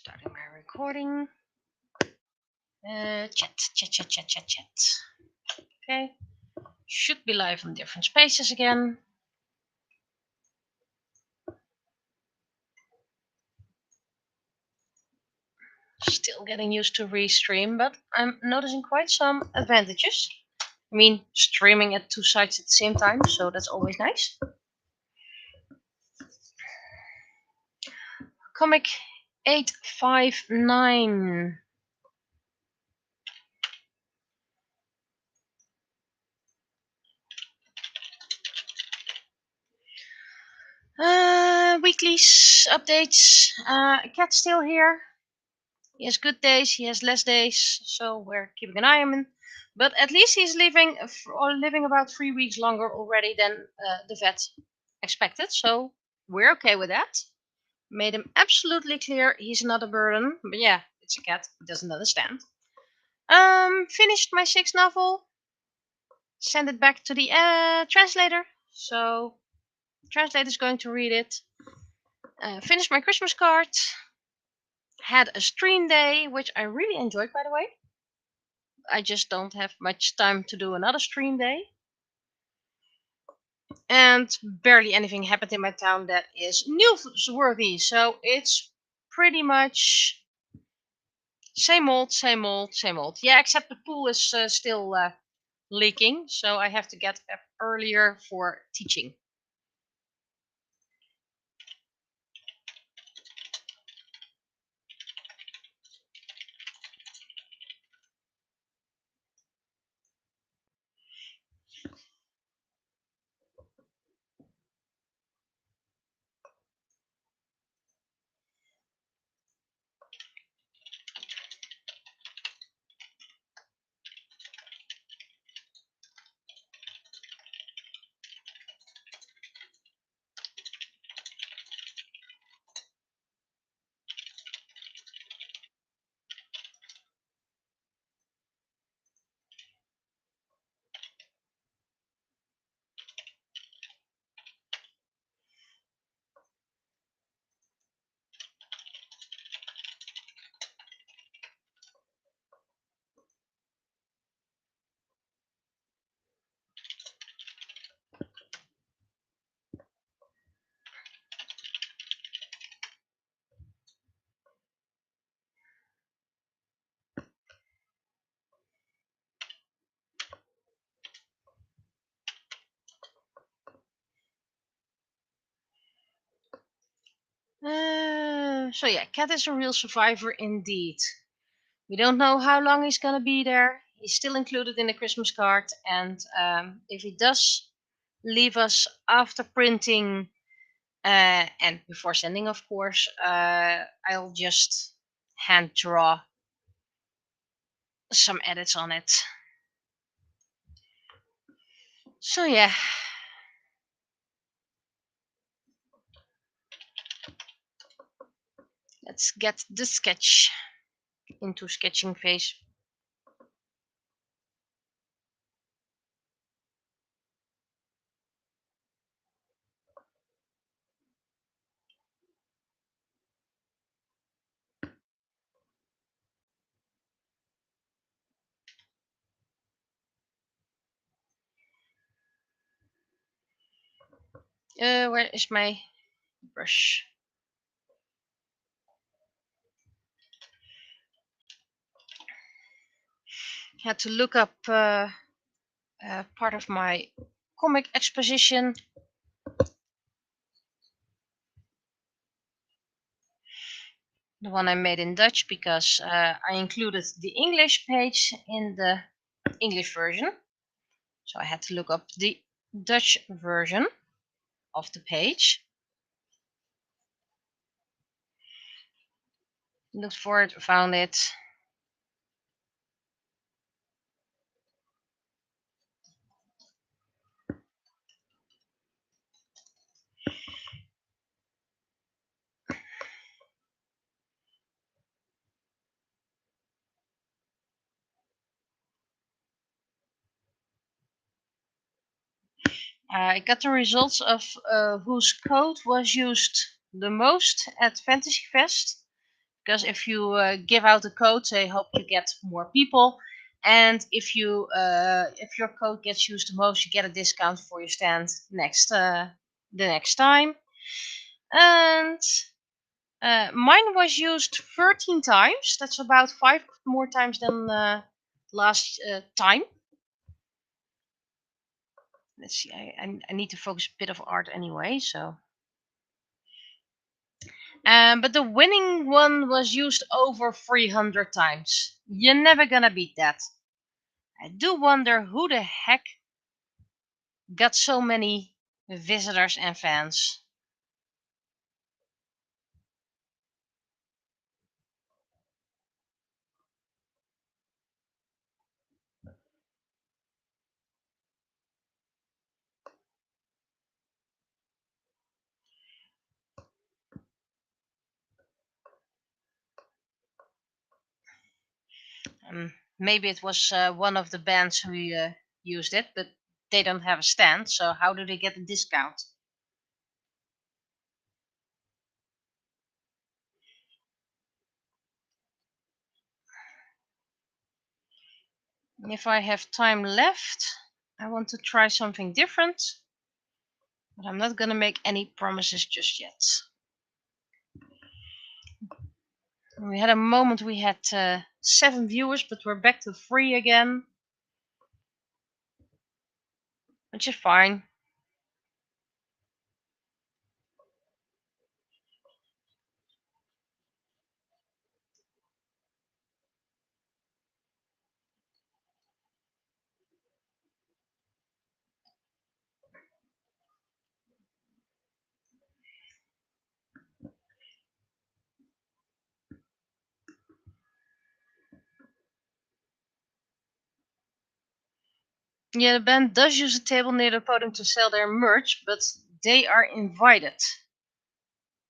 Starting my recording. Chat. Okay. Should be live on different spaces again. Still getting used to restream, but I'm noticing quite some advantages. I mean, streaming at two sites at the same time, so that's always nice. Comic 859. Weeklies, updates. Cat's still here. He has good days, he has less days, so we're keeping an eye on him. But at least he's living about 3 weeks longer already than the vet expected, so we're okay with that. Made him absolutely clear he's not a burden, but yeah, it's a cat, he doesn't understand. Finished my 6th novel, sent it back to the translator, so the translator's going to read it. Finished my Christmas card, had a stream day, which I really enjoyed, by the way. I just don't have much time to do another stream day. And barely anything happened in my town that is newsworthy. So it's pretty much same old. Yeah, except the pool is still leaking. So I have to get up earlier for teaching. So yeah, Cat is a real survivor indeed. We don't know how long he's gonna be there. He's still included in the Christmas card, and if he does leave us after printing and before sending, of course, I'll just hand draw some edits on it. So yeah. Let's get the sketch into sketching phase. Where is my brush? Had to look up part of my comic exposition. The one I made in Dutch, because I included the English page in the English version. So I had to look up the Dutch version of the page. Looked for it, found it. I got the results of whose code was used the most at Fantasy Fest. because if you give out the code, they hope you get more people, and if your code gets used the most, you get a discount for your stand the next time. And mine was used 13 times. That's about 5 more times than last time. Let's see. I need to focus a bit of art anyway, so. But the winning one was used over 300 times. You're never gonna beat that. I do wonder who the heck got so many visitors and fans. Maybe it was one of the bands who used it, but they don't have a stand, so how do they get a discount? If I have time left, I want to try something different, but I'm not gonna make any promises just yet. We had a moment we had 7 viewers, but we're back to 3 again, which is fine. Yeah, the band does use a table near the podium to sell their merch, but they are invited.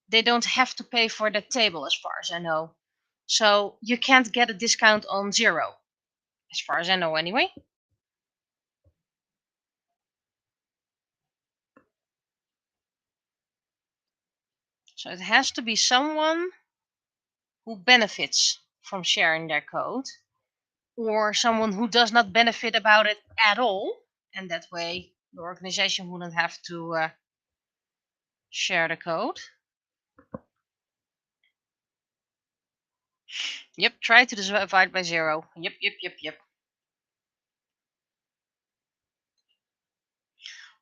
They don't have to pay for the table, as far as I know. So you can't get a discount on Zero, as far as I know, anyway. So it has to be someone who benefits from sharing their code, or someone who does not benefit about it at all, and that way the organization wouldn't have to share the code. Yep, try to divide by 0. Yep.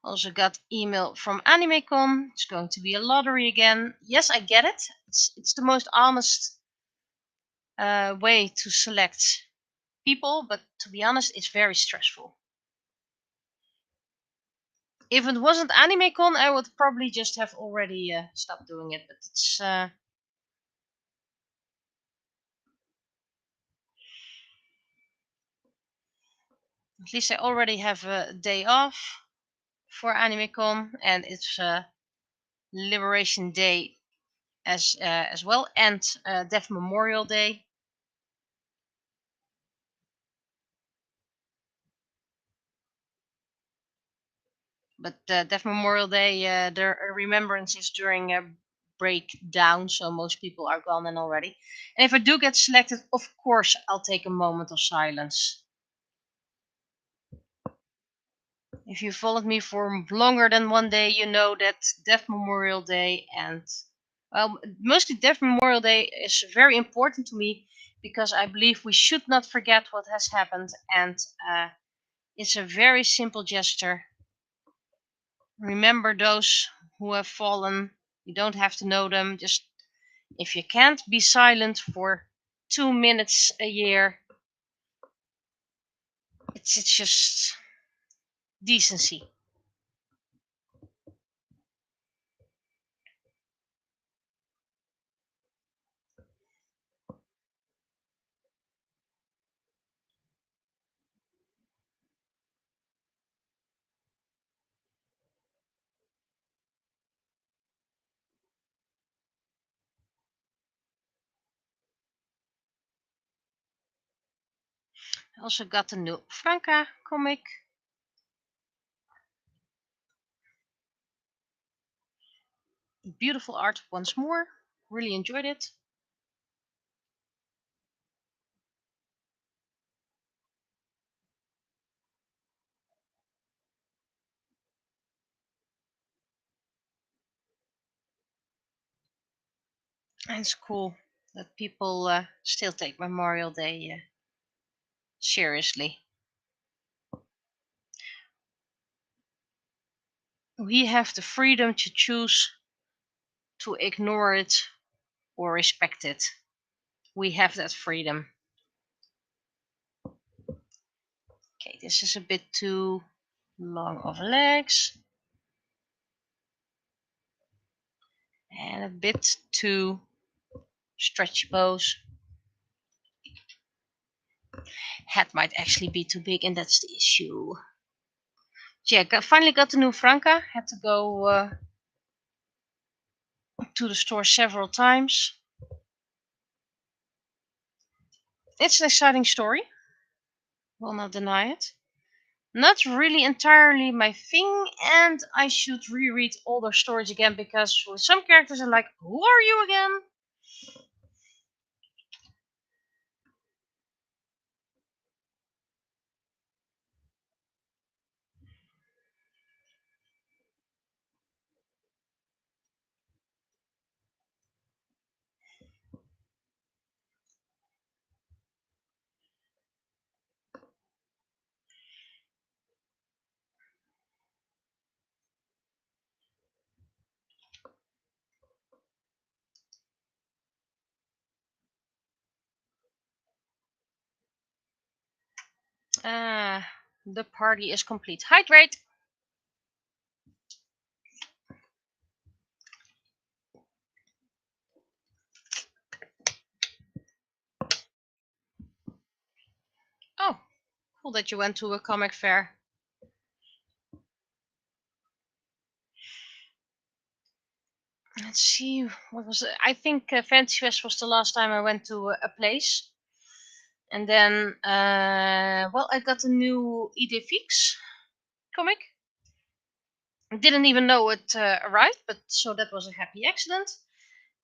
Also got email from AnimeCon. It's going to be a lottery again. Yes, I get it. It's the most honest way to select people, but to be honest, it's very stressful. If it wasn't AnimeCon, I would probably just have already stopped doing it. But it's at least I already have a day off for AnimeCon, and it's Liberation Day as well, and Deaf Memorial Day. But Deaf Memorial Day, the remembrance is during a breakdown, so most people are gone and already. And if I do get selected, of course, I'll take a moment of silence. If you followed me for longer than one day, you know that Deaf Memorial Day and mostly Deaf Memorial Day is very important to me because I believe we should not forget what has happened, and it's a very simple gesture. Remember those who have fallen. You don't have to know them. Just if you can't be silent for 2 minutes a year, it's just decency. I also got the new Franca comic. Beautiful art once more. Really enjoyed it. And it's cool that people still take Memorial Day seriously. We have the freedom to choose to ignore it or respect it. We have that freedom. Okay, this is a bit too long of legs. And a bit too stretchy pose. Head might actually be too big, and that's the issue. So yeah, finally got the new Franca. Had to go to the store several times. It's an exciting story. Will not deny it. Not really entirely my thing, and I should reread older stories again because with some characters I'm like, who are you again? The party is complete. Hydrate! Oh, cool that you went to a comic fair. Let's see, what was it? I think Fantasy Fest was the last time I went to a place. And then, well, I got a new Idée Fixe comic. I didn't even know it arrived, but so that was a happy accident.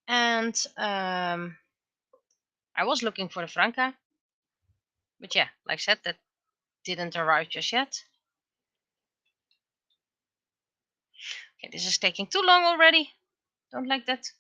And I was looking for the Franca. But yeah, like I said, that didn't arrive just yet. Okay, this is taking too long already. Don't like that.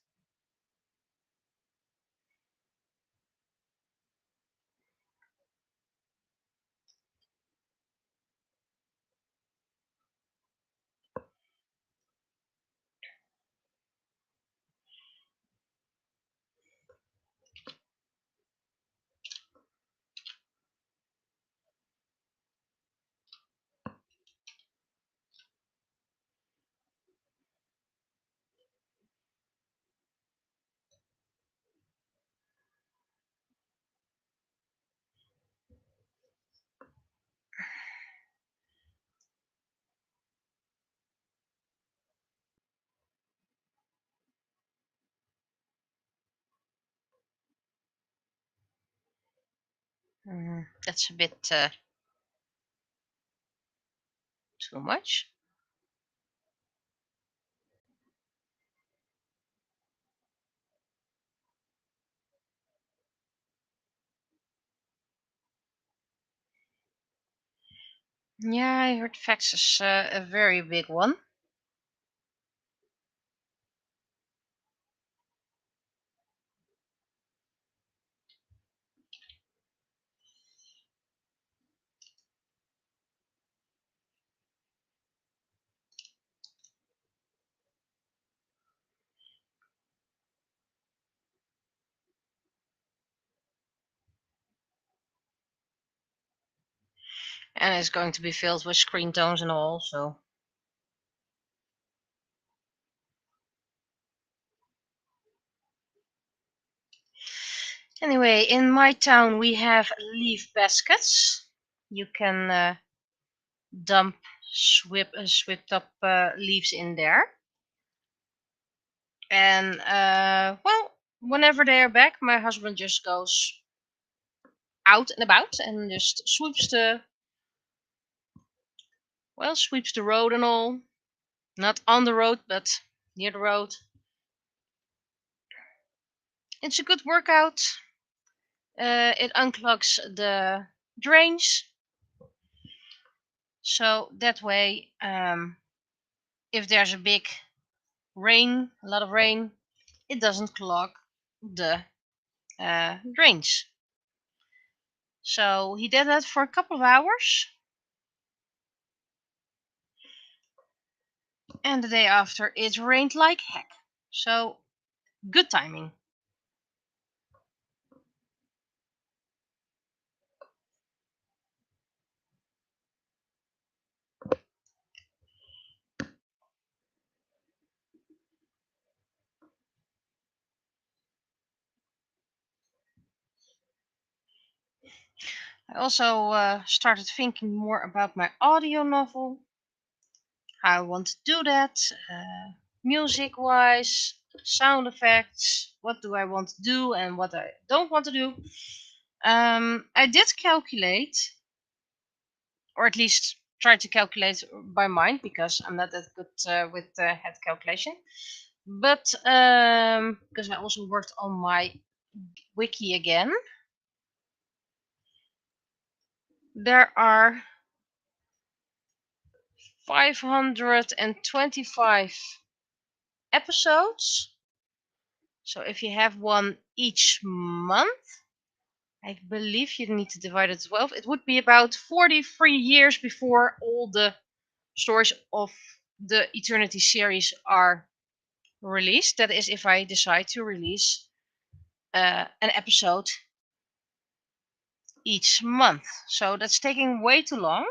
That's a bit too much. Yeah, I heard Fax is a very big one. And it's going to be filled with screen tones and all, so. Anyway, in my town we have leaf baskets. You can dump swept up leaves in there. And well, whenever they are back, my husband just goes out and about and just sweeps the road and all. Not on the road, but near the road. It's a good workout. It unclogs the drains. So that way, if there's a big rain, a lot of rain, it doesn't clog the drains. So he did that for a couple of hours. And the day after, it rained like heck. So, good timing. I also started thinking more about my audio novel, how I want to do that, music wise, sound effects, what do I want to do and what I don't want to do. I did calculate, or at least try to calculate by mind because I'm not that good with head calculation. But because I also worked on my wiki again, there are 525 episodes. So if you have one each month, I believe you need to divide it 12. It would be about 43 years before all the stories of the Eternity series are released. That is, if I decide to release an episode each month. So that's taking way too long.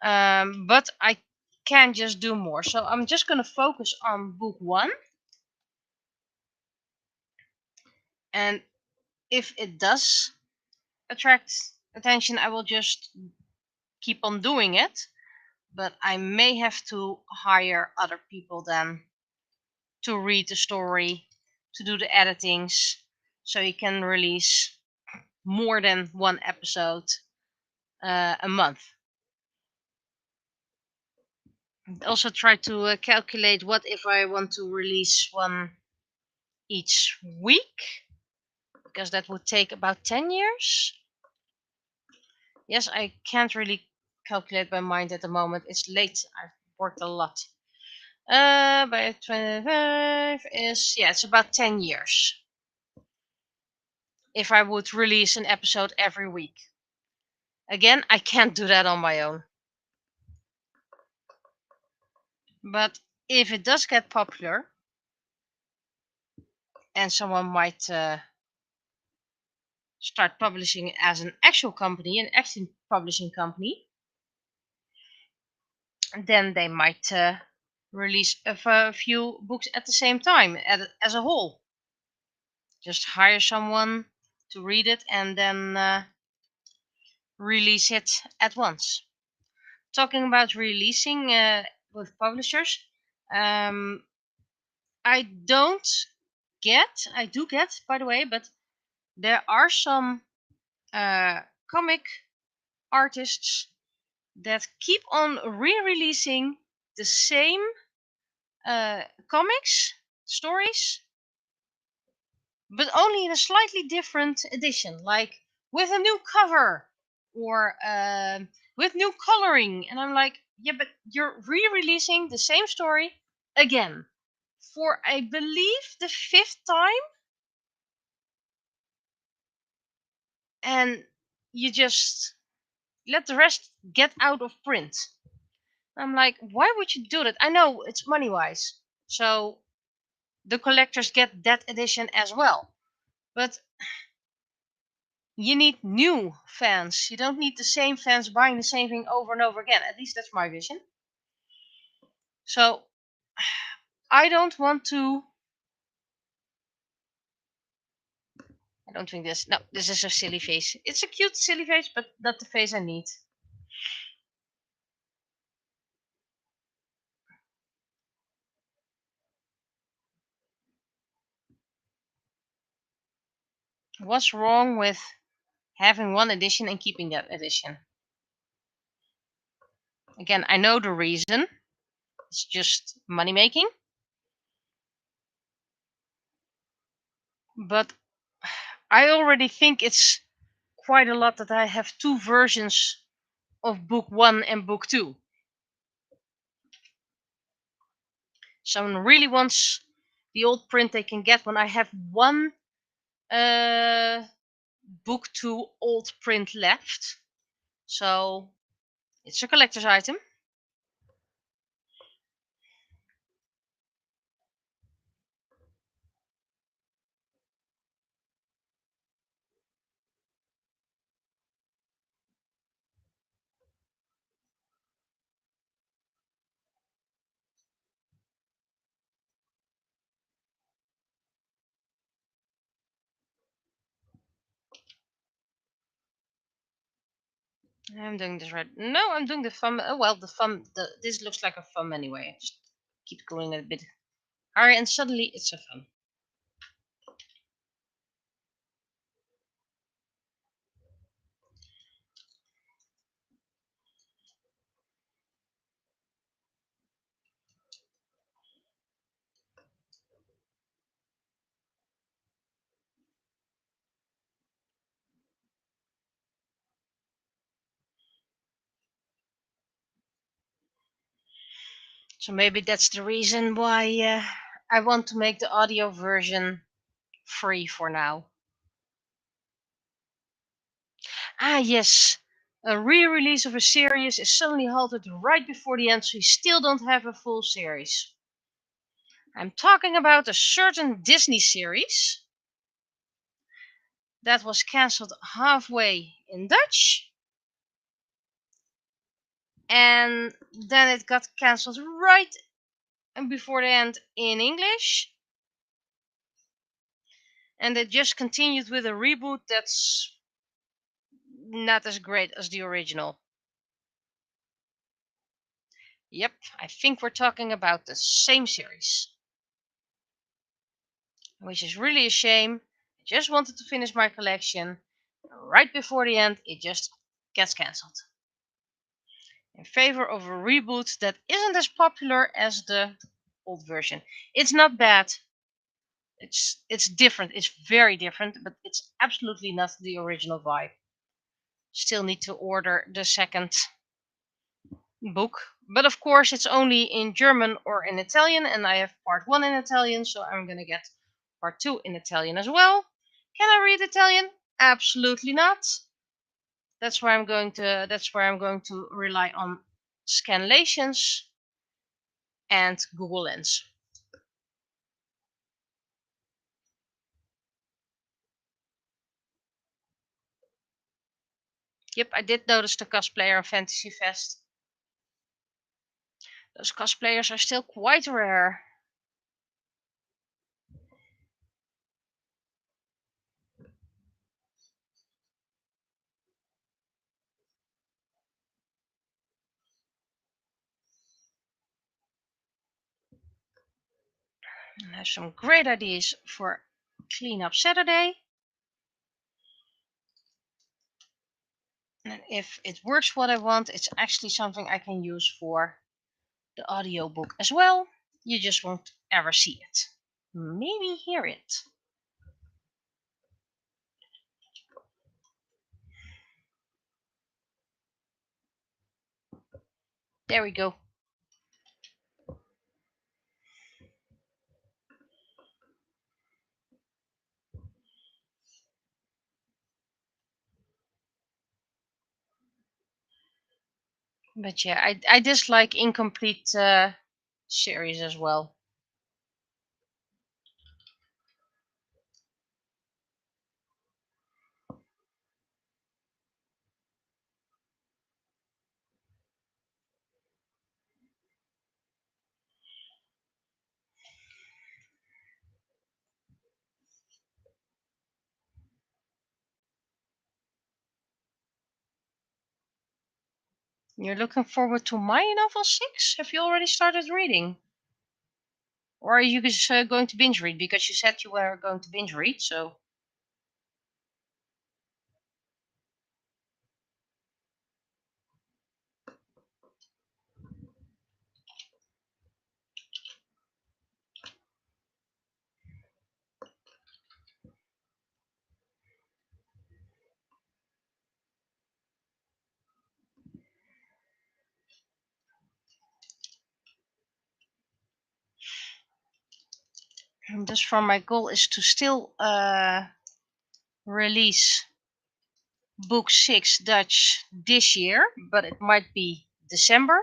But I can just do more. So I'm just going to focus on book 1. And if it does attract attention, I will just keep on doing it. But I may have to hire other people then to read the story, to do the editings, so you can release more than one episode a month. Also try to calculate what if I want to release one each week, because that would take about 10 years. Yes, I can't really calculate by mind at the moment. It's late. I've worked a lot. By 25 is, yeah, it's about 10 years. If I would release an episode every week. Again, I can't do that on my own. But if it does get popular, and someone might start publishing as an actual company, an active publishing company, then they might release a few books at the same time as a whole. Just hire someone to read it and then release it at once. Talking about releasing with publishers, I do get, by the way, but there are some comic artists that keep on re-releasing the same comics stories, but only in a slightly different edition, like with a new cover or with new coloring. And I'm like, yeah, but you're re-releasing the same story again for, I believe, the 5th time, and you just let the rest get out of print. I'm like, why would you do that? I know it's money wise, so the collectors get that edition as well, but you need new fans. You don't need the same fans buying the same thing over and over again. At least that's my vision. So I don't want to. I don't think this. No, this is a silly face. It's a cute silly face, but not the face I need. What's wrong with having one edition and keeping that edition? Again, I know the reason. It's just money making. But I already think it's quite a lot that I have 2 versions of book 1 and book 2. Someone really wants the old print they can get one. I have one book to old print left, so it's a collector's item. I'm doing this right. No, I'm doing the thumb. Oh, well, the thumb. This looks like a thumb anyway. Just keep going a bit higher, and suddenly it's a thumb. So maybe that's the reason why I want to make the audio version free for now. Ah, yes. A re-release of a series is suddenly halted right before the end, so you still don't have a full series. I'm talking about a certain Disney series that was cancelled halfway in Dutch, and then it got cancelled right before the end in English, and it just continued with a reboot that's not as great as the original. Yep, I think we're talking about the same series, which is really a shame. I just wanted to finish my collection. Right before the end, it just gets cancelled in favor of a reboot that isn't as popular as the old version. It's not bad. It's different. It's very different, but it's absolutely not the original vibe. Still need to order the second book, but of course it's only in German or in Italian, and I have part 1 in Italian, so I'm gonna get part 2 in Italian as well. Can I read Italian? Absolutely not. That's where I'm going to rely on scanlations and Google Lens. Yep, I did notice the cosplayer on Fantasy Fest. Those cosplayers are still quite rare. And I have some great ideas for Clean Up Saturday. And if it works what I want, it's actually something I can use for the audiobook as well. You just won't ever see it. Maybe hear it. There we go. But yeah, I dislike incomplete series as well. You're looking forward to my novel 6? Have you already started reading? Or are you just going to binge read? Because you said you were going to binge read, so. And thus far my goal is to still release book 6 Dutch this year, but it might be December.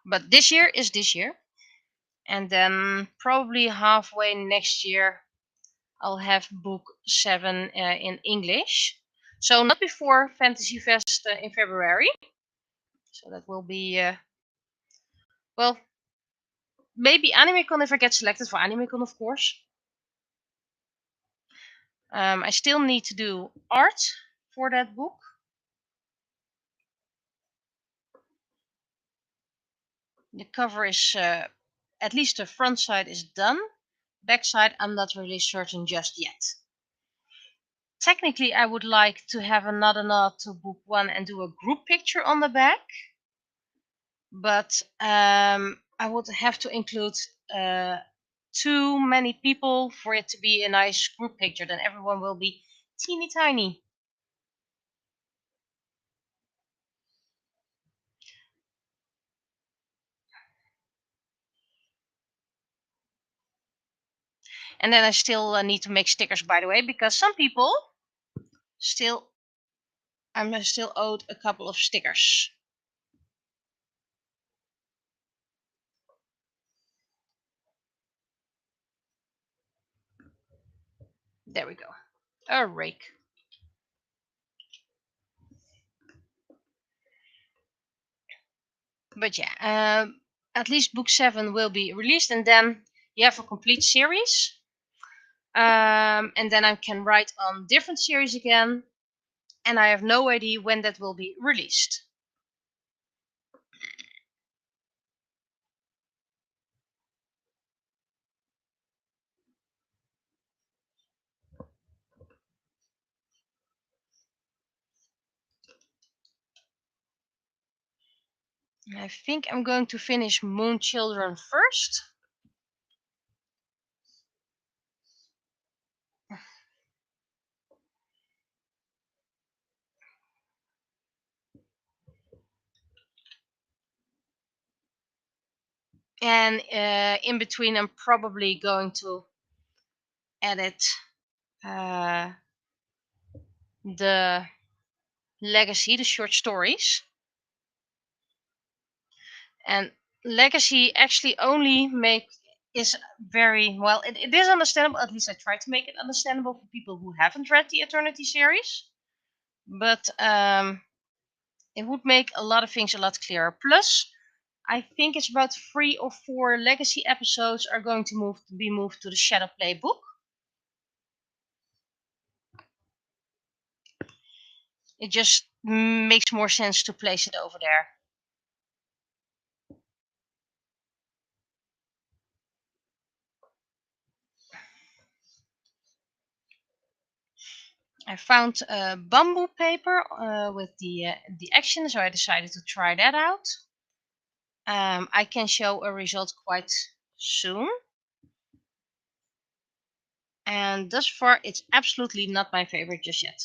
But this year is this year. And then probably halfway next year I'll have book 7 in English. So not before Fantasy Fest in February. So that will be, well, maybe AnimeCon if I get selected for AnimeCon, of course. I still need to do art for that book. The cover is, at least the front side is done. Back side, I'm not really certain just yet. Technically, I would like to have another nod to book 1 and do a group picture on the back. But I would have to include too many people for it to be a nice group picture. Then everyone will be teeny tiny. And then I still need to make stickers, by the way, because some people I'm still owed a couple of stickers. There we go. A rake. But yeah, at least book 7 will be released, and then you have a complete series. And then I can write on different series again, and I have no idea when that will be released. I think I'm going to finish Moon Children first. And in between, I'm probably going to edit the Legacy, the short stories. And Legacy actually only is very well. It is understandable. At least I try to make it understandable for people who haven't read the Eternity series. But it would make a lot of things a lot clearer. Plus, I think it's about 3 or 4 Legacy episodes are going to be moved to the Shadowplay book. It just makes more sense to place it over there. I found bamboo paper with the action, so I decided to try that out. I can show a result quite soon. And thus far, it's absolutely not my favorite just yet.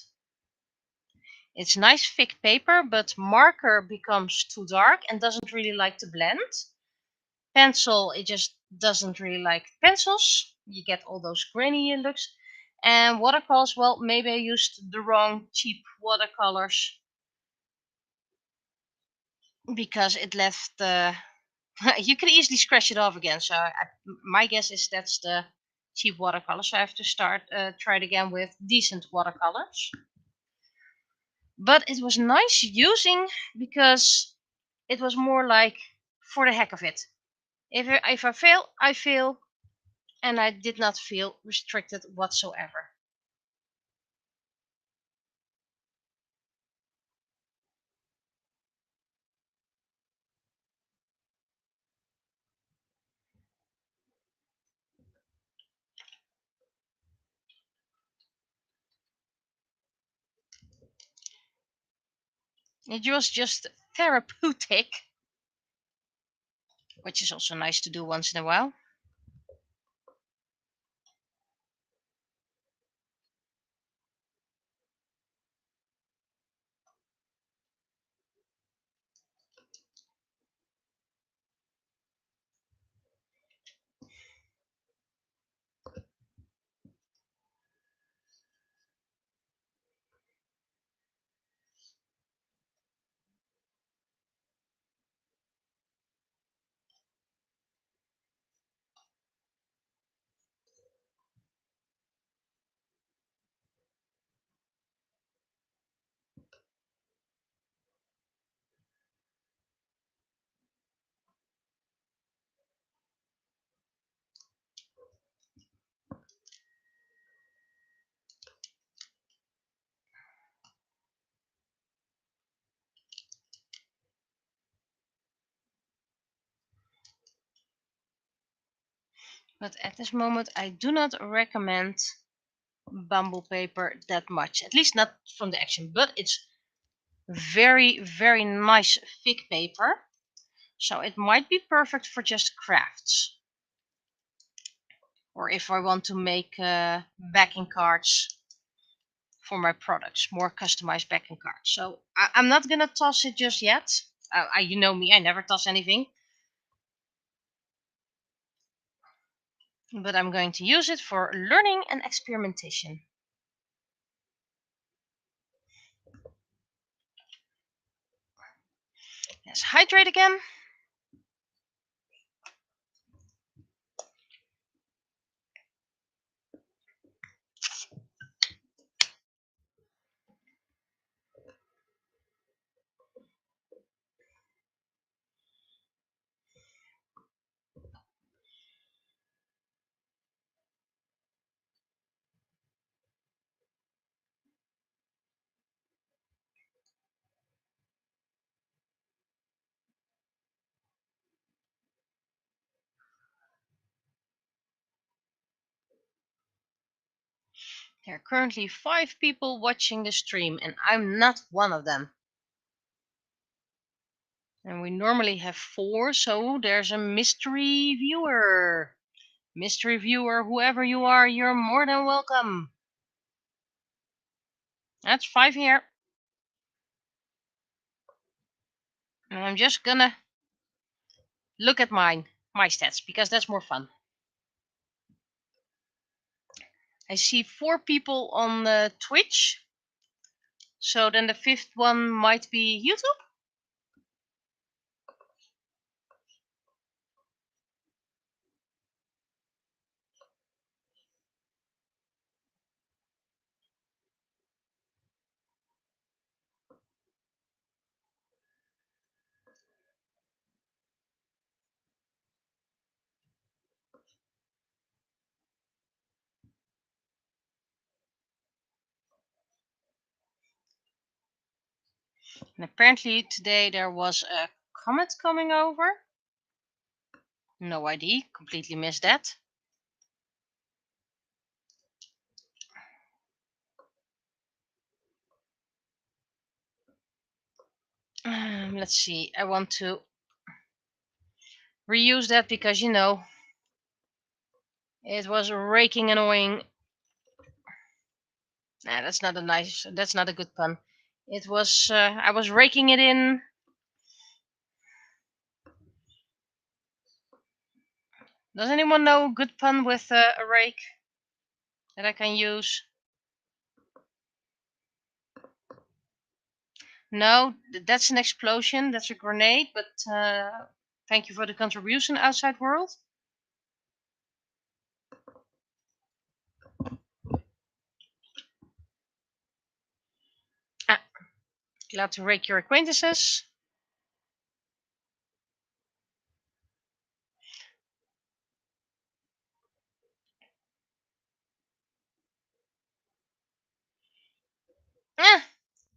It's nice thick paper, but marker becomes too dark and doesn't really like to blend. Pencil, it just doesn't really like pencils. You get all those grainy looks. And watercolors, well, maybe I used the wrong cheap watercolors because it left you can easily scratch it off again. So my guess is that's the cheap watercolor. So I have to try it again with decent watercolors. But it was nice using because it was more like for the heck of it. If I fail, I fail, and I did not feel restricted whatsoever. It was just therapeutic, which is also nice to do once in a while. But at this moment I do not recommend bamboo paper that much, at least not from the action, but it's very, very nice thick paper, so it might be perfect for just crafts, or if I want to make backing cards for my products, more customized backing cards. So I'm not gonna toss it just yet. You know me, I never toss anything, but I'm going to use it for learning and experimentation. Let's hydrate again. There are currently 5 people watching the stream, and I'm not one of them. And we normally have 4, so there's a mystery viewer. Mystery viewer, whoever you are, you're more than welcome. That's 5 here. And I'm just gonna look at my stats, because that's more fun. I see 4 people on Twitch. So then the 5th one might be YouTube? And apparently today there was a comet coming over. No idea, completely missed that. Let's see, I want to reuse that because, you know, it was raking annoying. Nah, that's not a good pun. It was, I was raking it in. Does anyone know a good pun with a rake that I can use? No, that's an explosion. That's a grenade. But thank you for the contribution, outside world. Glad to rake your acquaintances.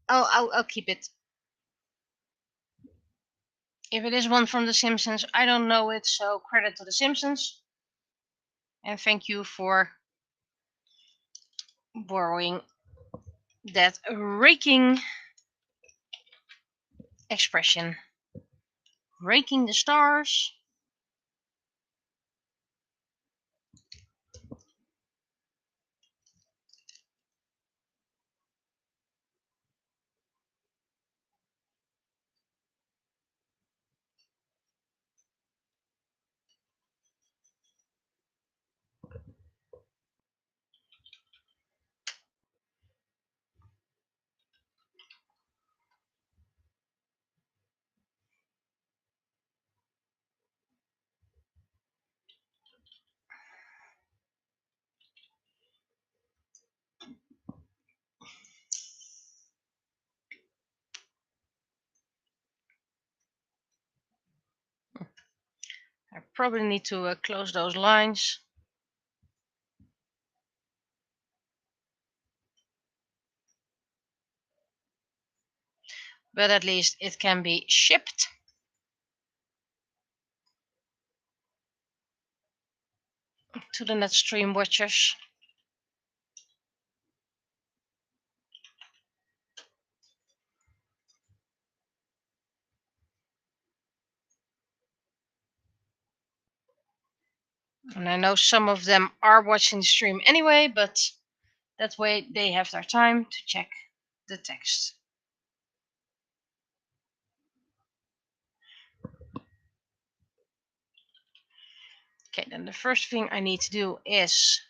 I'll keep it. If it is one from The Simpsons, I don't know it, so credit to The Simpsons. And thank you for borrowing that raking expression. Raking the stars. I probably need to close those lines. But at least it can be shipped. to the net stream watchers. And I know some of them are watching the stream anyway, but that way they have their time to check the text. Okay, then the first thing I need to do is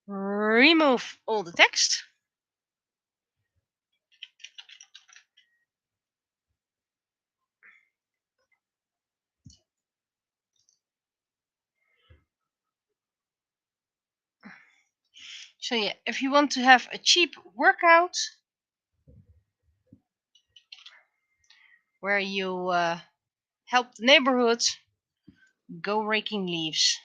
remove all the text. So yeah, if you want to have a cheap workout where you help the neighborhood, go raking leaves.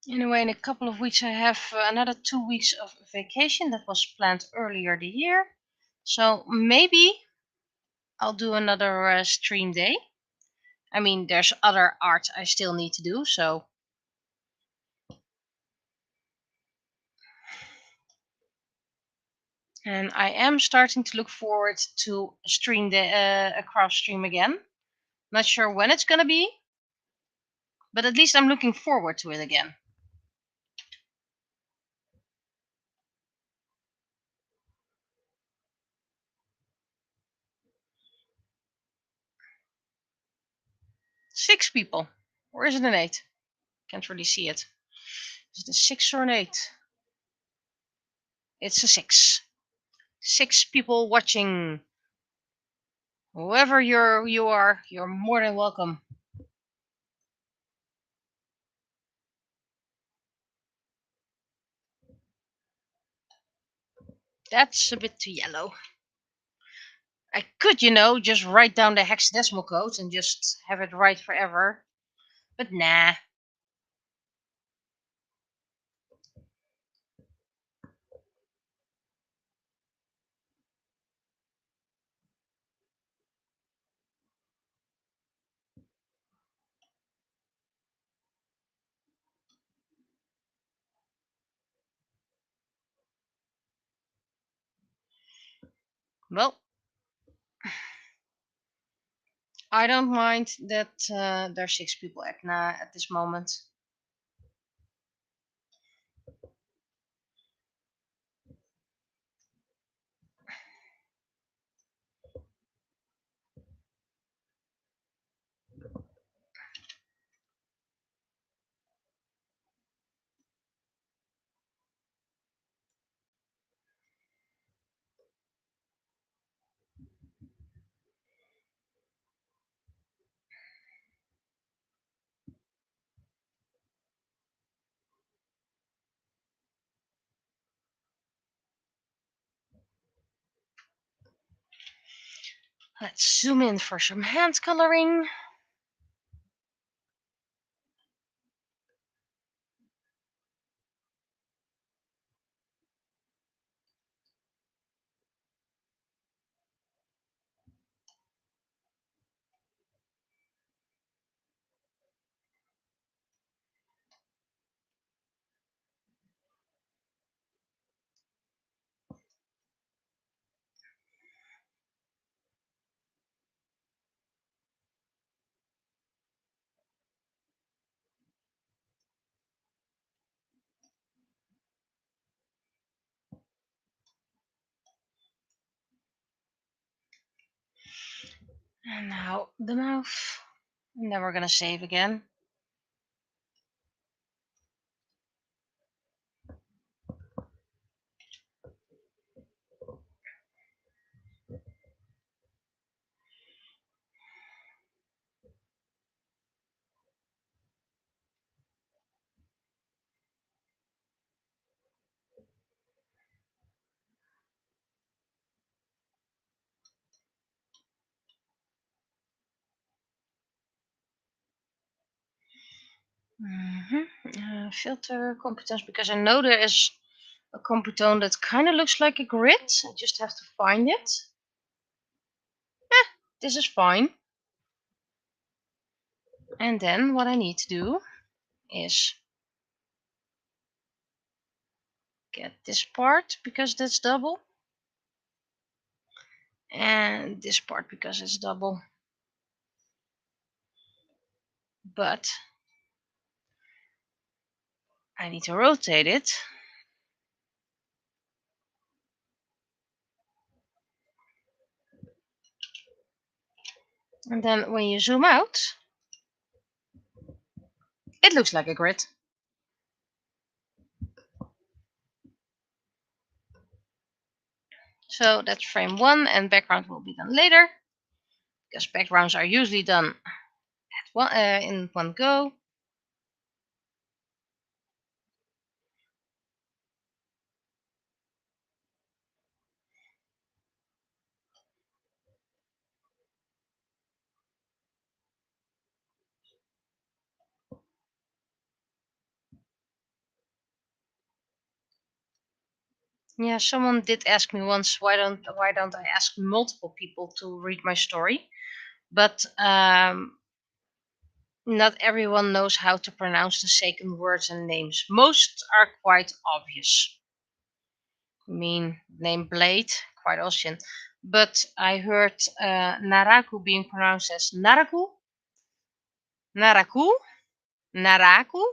Anyway, in a couple of weeks I have another 2 weeks of vacation that was planned earlier the year. So maybe I'll do another stream day. I mean, there's other art I still need to do, so. And I am starting to look forward to stream a craft stream again. Not sure when it's gonna be, but at least I'm looking forward to it again. Six people. Or is it an eight? Can't really see it. Is it a six or an eight? It's a six. 6 people watching. Whoever you are, you're more than welcome. That's a bit too yellow. I could, just write down the hexadecimal code and just have it right forever. But nah. Well, I don't mind that there's 6 people at this moment. Let's zoom in for some hand coloring. And now the mouth. And then we're gonna save again. Filter competence, because I know there is a competone that kind of looks like a grid. I just have to find it. This is fine. And then what I need to do is get this part because that's double. And this part because it's double. But I need to rotate it. And then when you zoom out, it looks like a grid. So that's frame 1, and background will be done later, because backgrounds are usually done in one go. Yeah, someone did ask me once why don't I ask multiple people to read my story, but not everyone knows how to pronounce the second words and names. Most are quite obvious. I mean, name Blade, quite Austrian, but I heard Naraku being pronounced as Naraku, Naraku, Naraku,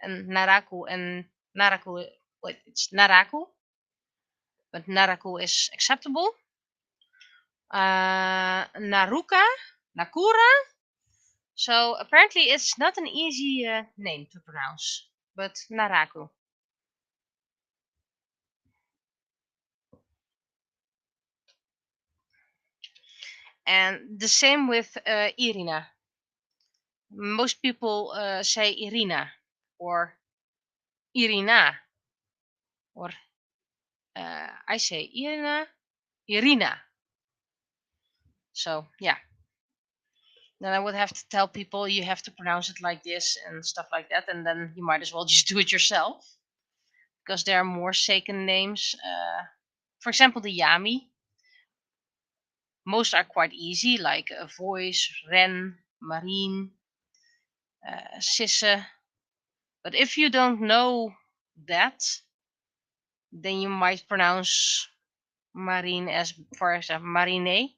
and Naraku and Naraku. Wait, it's Naraku, but Naraku is acceptable. Naruka, Nakura. So apparently it's not an easy name to pronounce, but Naraku. And the same with Irina. Most people say Irina or Irina, or I say Irina. So yeah, then I would have to tell people you have to pronounce it like this and stuff like that, and then you might as well just do it yourself, because there are more Seiken names. For example, the Yami. Most are quite easy, like Voice, Ren, Marine, Sisse. But if you don't know that, then you might pronounce Marine as, for example, Marine,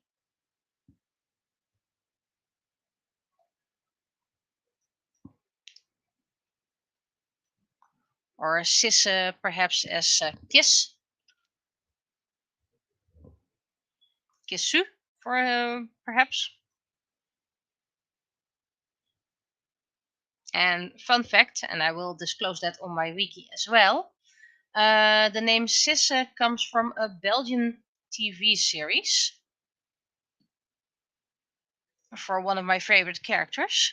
or Sisse perhaps as Kiss, Kissu, for perhaps. And fun fact, and I will disclose that on my wiki as well, the name Sisse comes from a Belgian TV series for one of my favorite characters.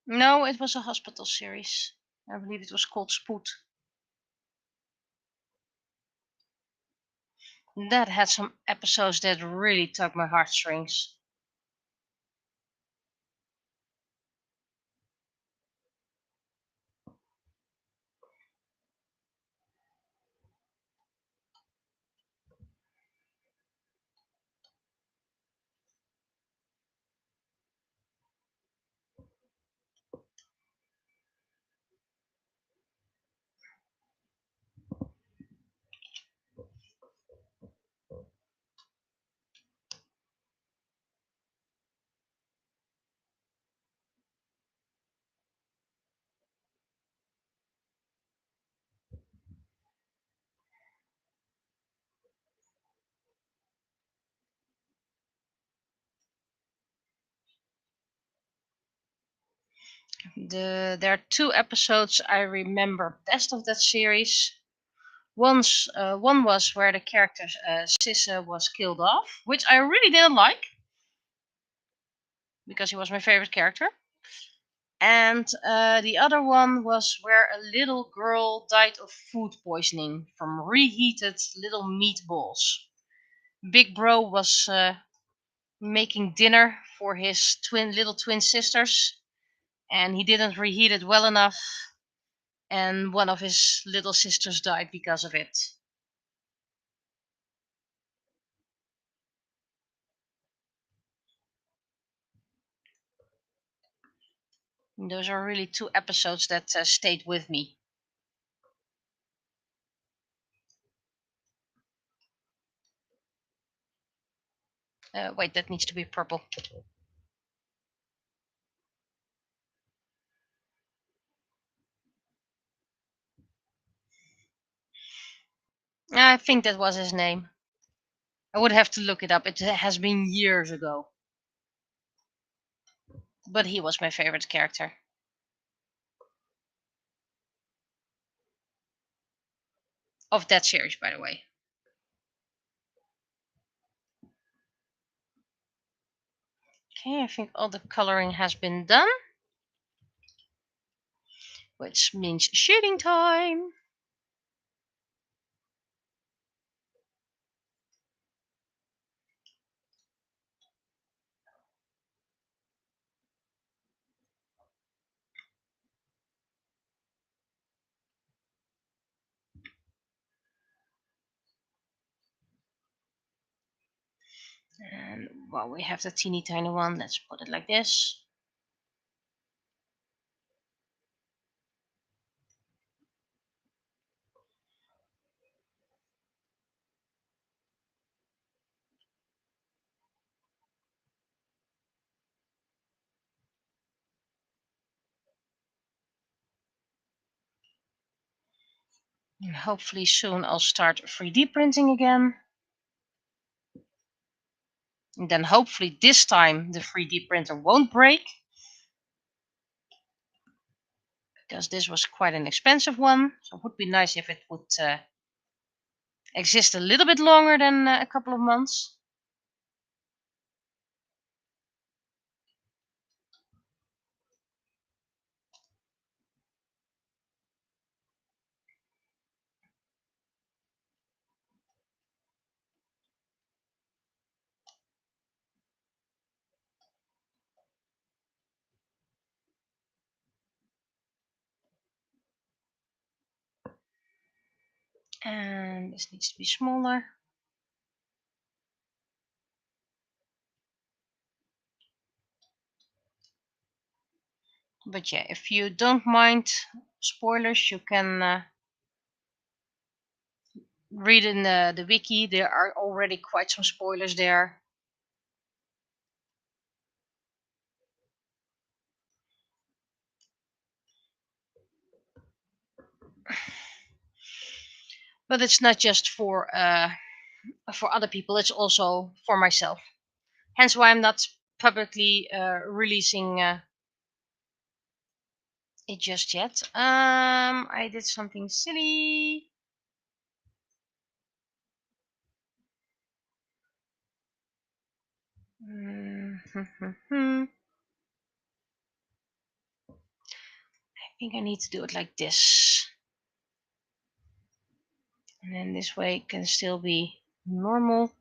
No, it was a hospital series. I believe it was called Spoed. That had some episodes that really tugged my heartstrings. There are two episodes I remember best of that series. One was where the character Sisse was killed off, which I really didn't like. because he was my favorite character. And the other one was where a little girl died of food poisoning from reheated little meatballs. Big Bro was making dinner for his little twin sisters, and he didn't reheat it well enough, and one of his little sisters died because of it. And those are really two episodes that stayed with me. Wait, that needs to be purple. I think that was his name. I would have to look it up. It has been years ago. But he was my favorite character. Of that series, by the way. Okay, I think all the coloring has been done. Which means shading time. And while we have the teeny tiny one, let's put it like this. And hopefully soon I'll start 3D printing again. And then hopefully this time the 3D printer won't break. Because this was quite an expensive one. So it would be nice if it would exist a little bit longer than a couple of months. And this needs to be smaller. But yeah, if you don't mind spoilers, you can read in the wiki. There are already quite some spoilers there. But it's not just for other people, it's also for myself. Hence why I'm not publicly releasing it just yet. I did something silly. I think I need to do it like this. And then this way it can still be normal.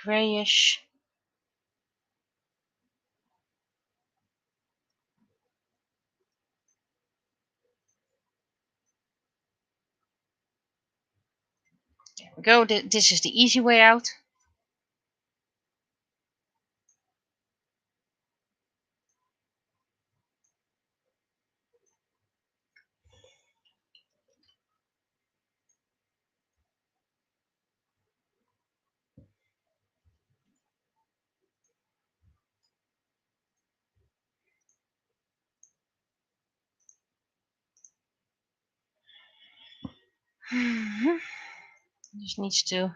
grayish. There we go. This is the easy way out. Just needs to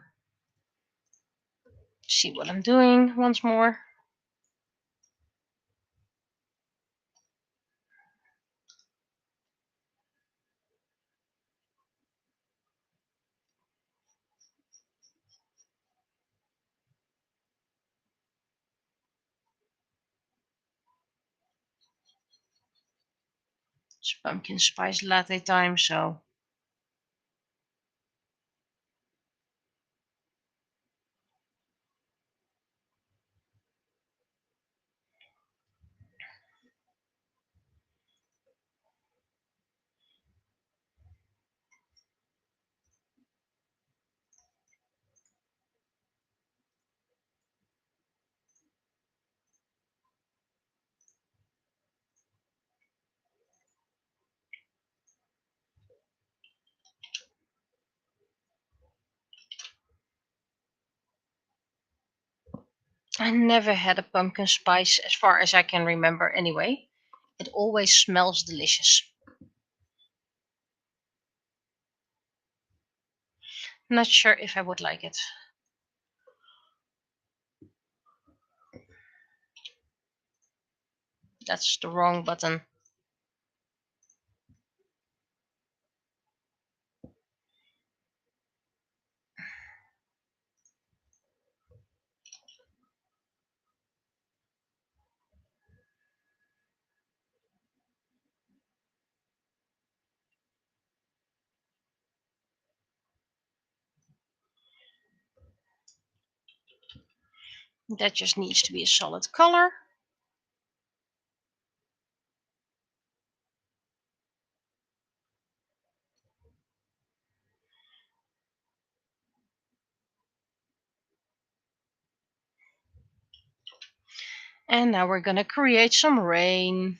see what I'm doing once more. It's pumpkin spice latte time, so I never had a pumpkin spice as far as I can remember anyway. It always smells delicious. Not sure if I would like it. That's the wrong button. That just needs to be a solid color. And now we're gonna create some rain.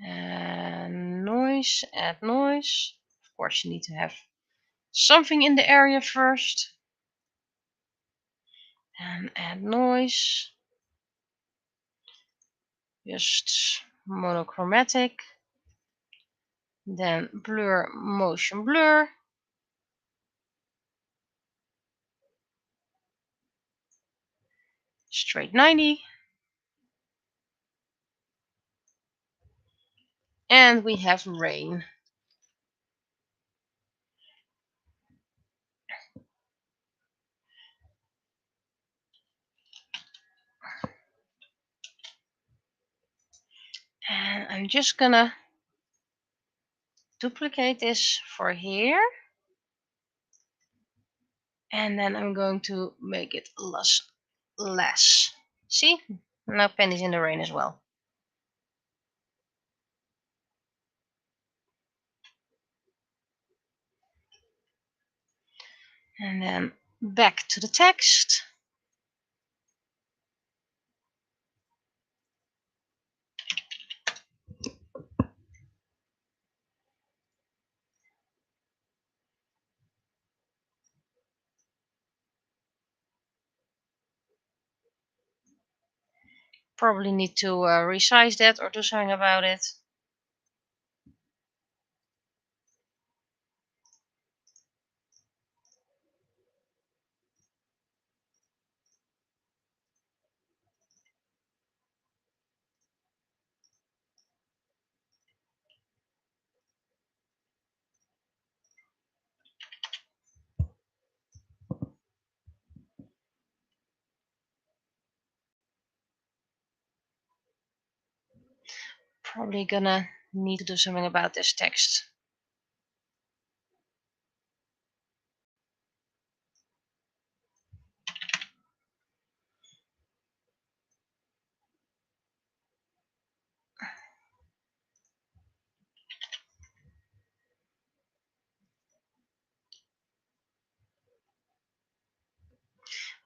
And noise, add noise. Of course, you need to have something in the area first. And add noise. Just monochromatic. Then blur, motion blur. Straight 90. And we have rain. And I'm just gonna duplicate this for here. And then I'm going to make it less. See? Now pennies in the rain as well. And then back to the text. Probably need to resize that or do something about it. probably gonna need to do something about this text.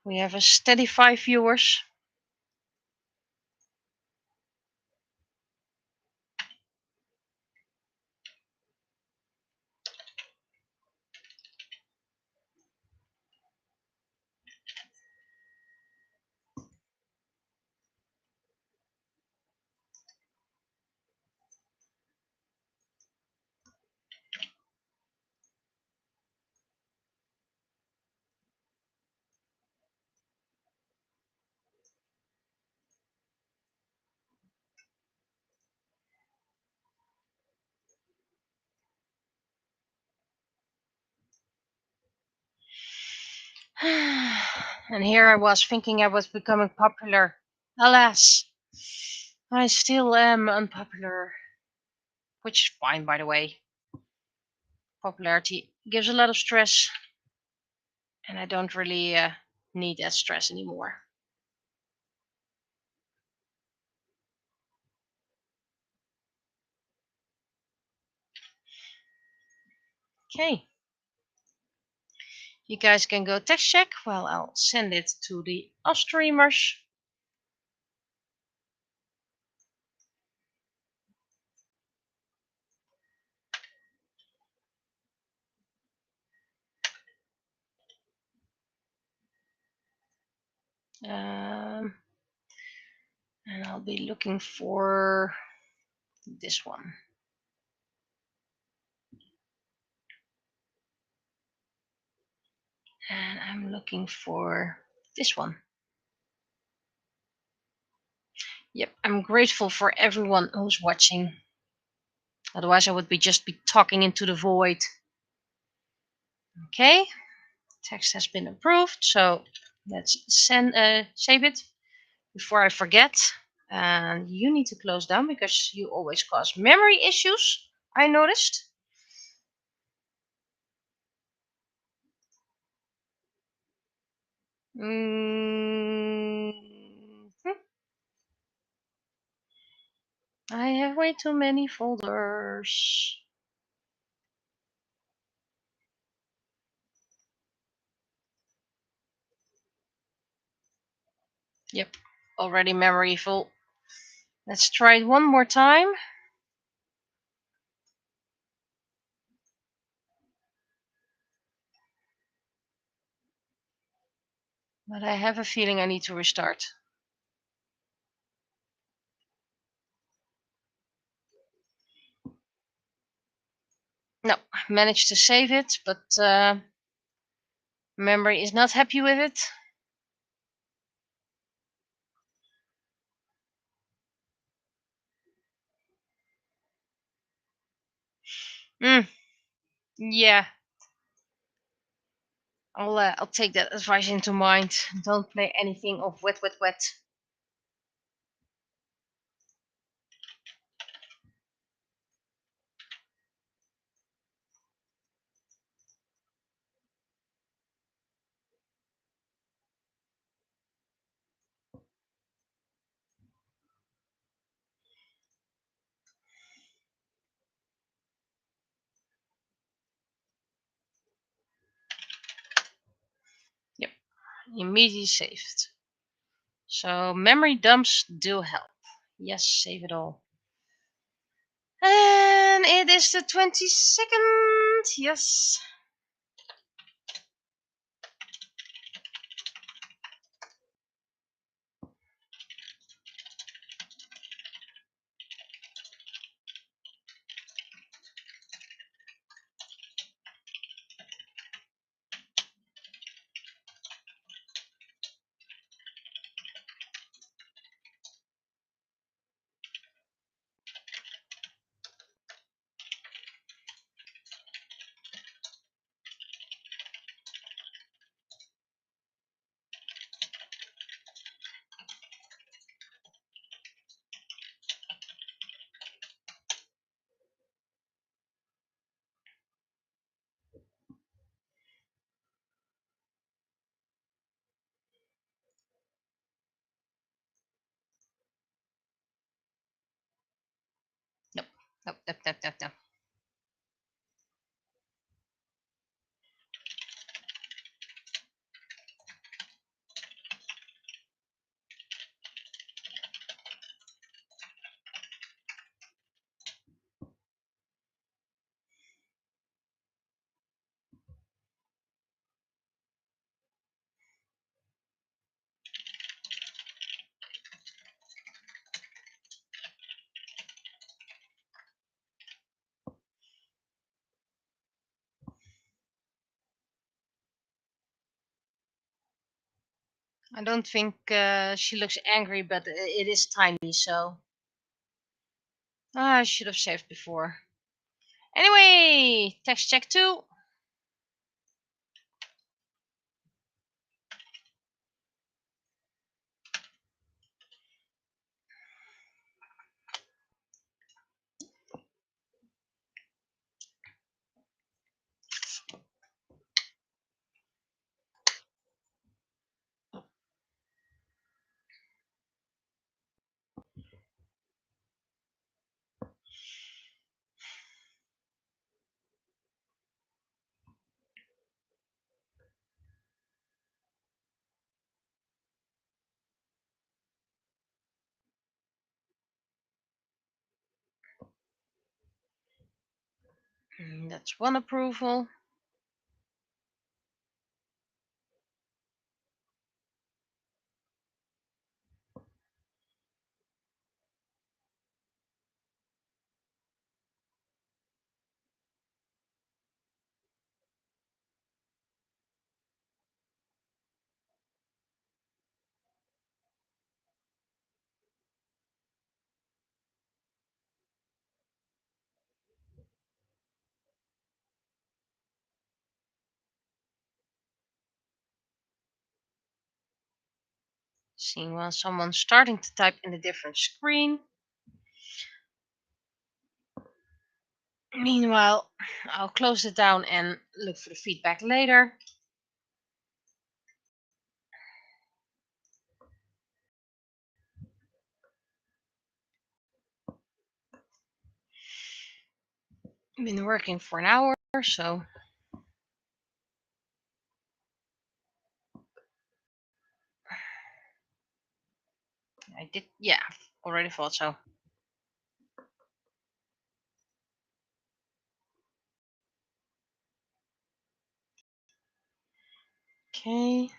We have a steady 5 viewers. And here I was thinking I was becoming popular. Alas, I still am unpopular. Which is fine, by the way. Popularity gives a lot of stress, and I don't really need that stress anymore. Okay. You guys can go text check while I'll send it to the off streamers. And I'll be looking for this one. And I'm looking for this one. Yep, I'm grateful for everyone who's watching. Otherwise, I would just be talking into the void. Okay, text has been approved, so let's save it before I forget. And you need to close down because you always cause memory issues, I noticed. I have way too many folders. Yep, already memory full. Let's try it one more time. But I have a feeling I need to restart. No, I managed to save it, but memory is not happy with it. Yeah, I'll take that advice into mind. Don't play anything of wet, wet, wet. Yep, immediately saved. So memory dumps do help. Yes, save it all. And it is the 22nd. Yes. No, no, no, no, no. I don't think she looks angry, but it is tiny, so I should have saved before. Anyway, text check 2. That's one approval. Seeing while someone's starting to type in a different screen. Meanwhile, I'll close it down and look for the feedback later. I've been working for an hour, so I did, yeah, already thought so. Okay.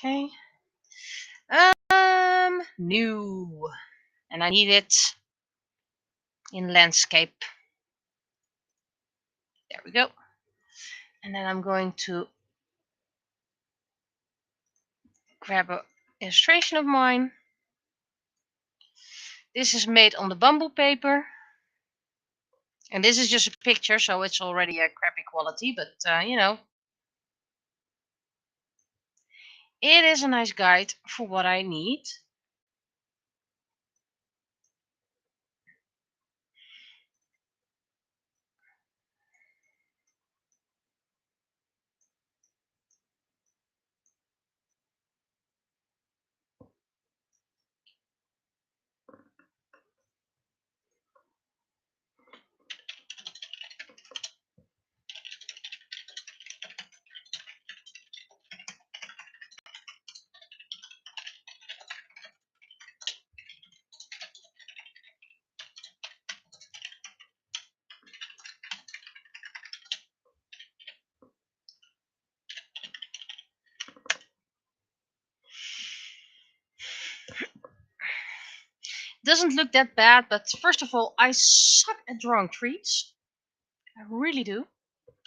Okay. New. And I need it in landscape. There we go. And then I'm going to grab an illustration of mine. This is made on the bamboo paper. And this is just a picture, so it's already a crappy quality, but you know. It is a nice guide for what I need. Doesn't look that bad, but first of all, I suck at drawing trees. I really do.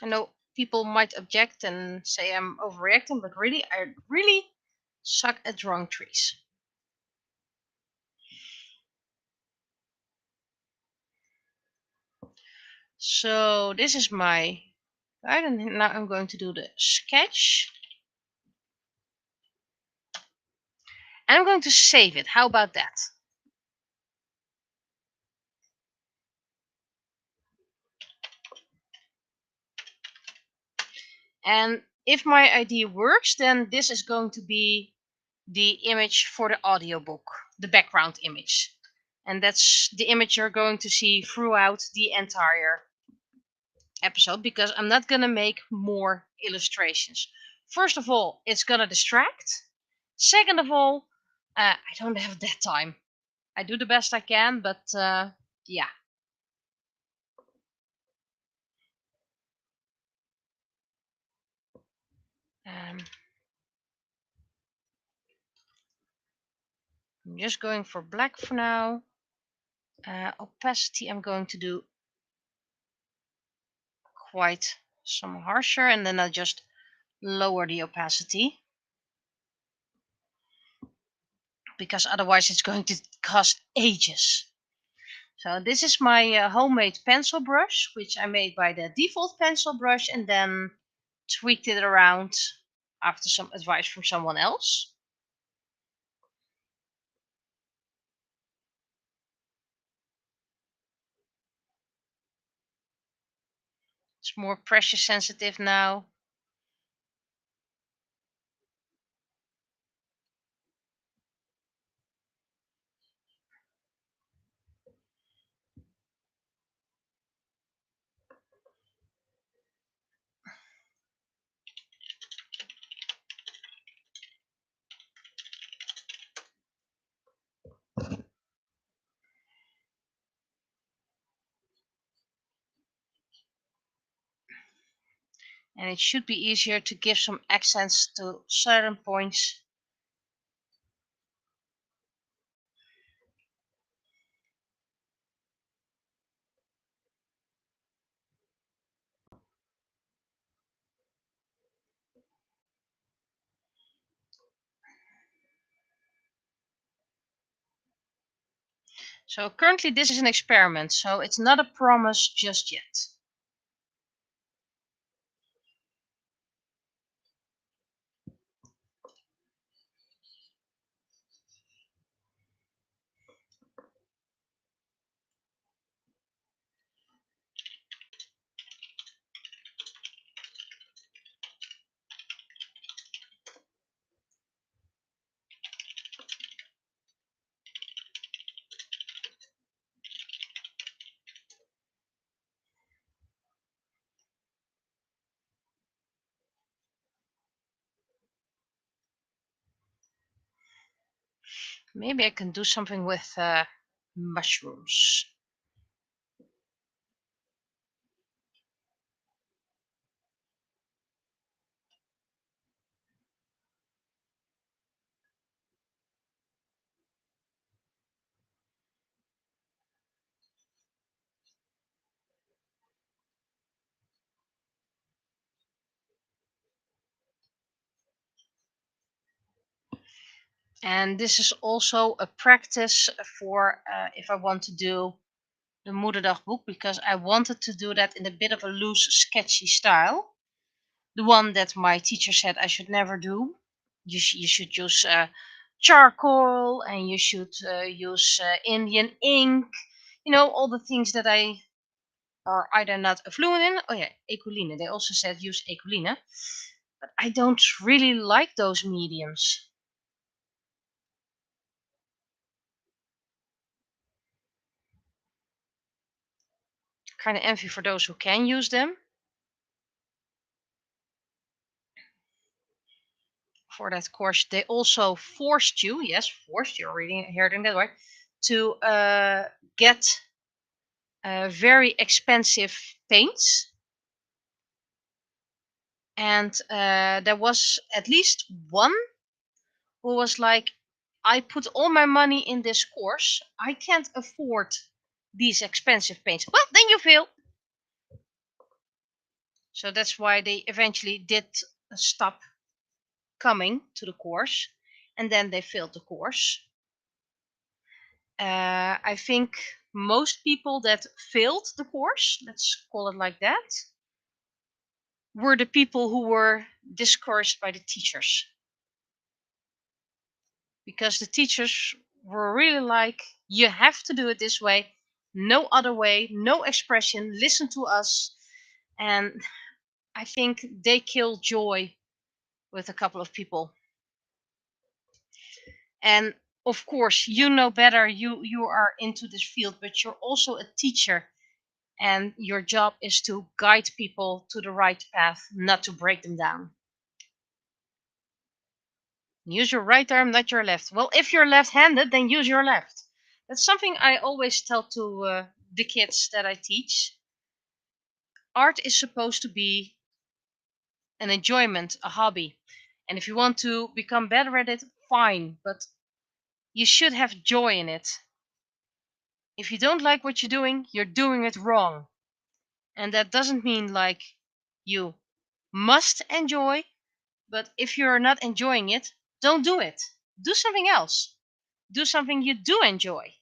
I know people might object and say I'm overreacting, but really, I really suck at drawing trees. So this is my Right, and now I'm going to do the sketch. And I'm going to save it. How about that? And if my idea works, then this is going to be the image for the audiobook, the background image. And that's the image you're going to see throughout the entire episode, because I'm not going to make more illustrations. First of all, it's going to distract. Second of all, I don't have that time. I do the best I can, but yeah. Um, I'm just going for black for now. Opacity I'm going to do quite some harsher, and then I'll just lower the opacity, because otherwise it's going to cost ages. So this is my homemade pencil brush, which I made by the default pencil brush and then tweaked it around after some advice from someone else. It's more pressure sensitive now. And it should be easier to give some accents to certain points. So currently this is an experiment, so it's not a promise just yet. Maybe I can do something with mushrooms. And this is also a practice for if I want to do the Moederdagboek, because I wanted to do that in a bit of a loose, sketchy style. The one that my teacher said I should never do. You should use charcoal, and you should use Indian ink. You know, all the things that I are either not fluent in. Oh yeah, ecoline. They also said use ecoline. But I don't really like those mediums. Kind of envy for those who can use them. For that course, they also forced you, yes, forced, you're reading, hearing that right, to get very expensive paints. And there was at least one who was like, I put all my money in this course. I can't afford these expensive paints. Well, then you fail. So that's why they eventually did stop coming to the course. And then they failed the course. I think most people that failed the course, let's call it like that, were the people who were discouraged by the teachers. Because the teachers were really like, you have to do it this way, no other way, no expression, listen to us. And I think they killed joy with a couple of people. And of course, you know better, you are into this field, but you're also a teacher, and your job is to guide people to the right path, not to break them down. Use your right arm, not your left. Well, if you're left-handed, then use your left. That's something I always tell to the kids that I teach. Art is supposed to be an enjoyment, a hobby. And if you want to become better at it, fine, but you should have joy in it. If you don't like what you're doing it wrong. And that doesn't mean like you must enjoy, but if you're not enjoying it, don't do it. Do something else. Do something you do enjoy.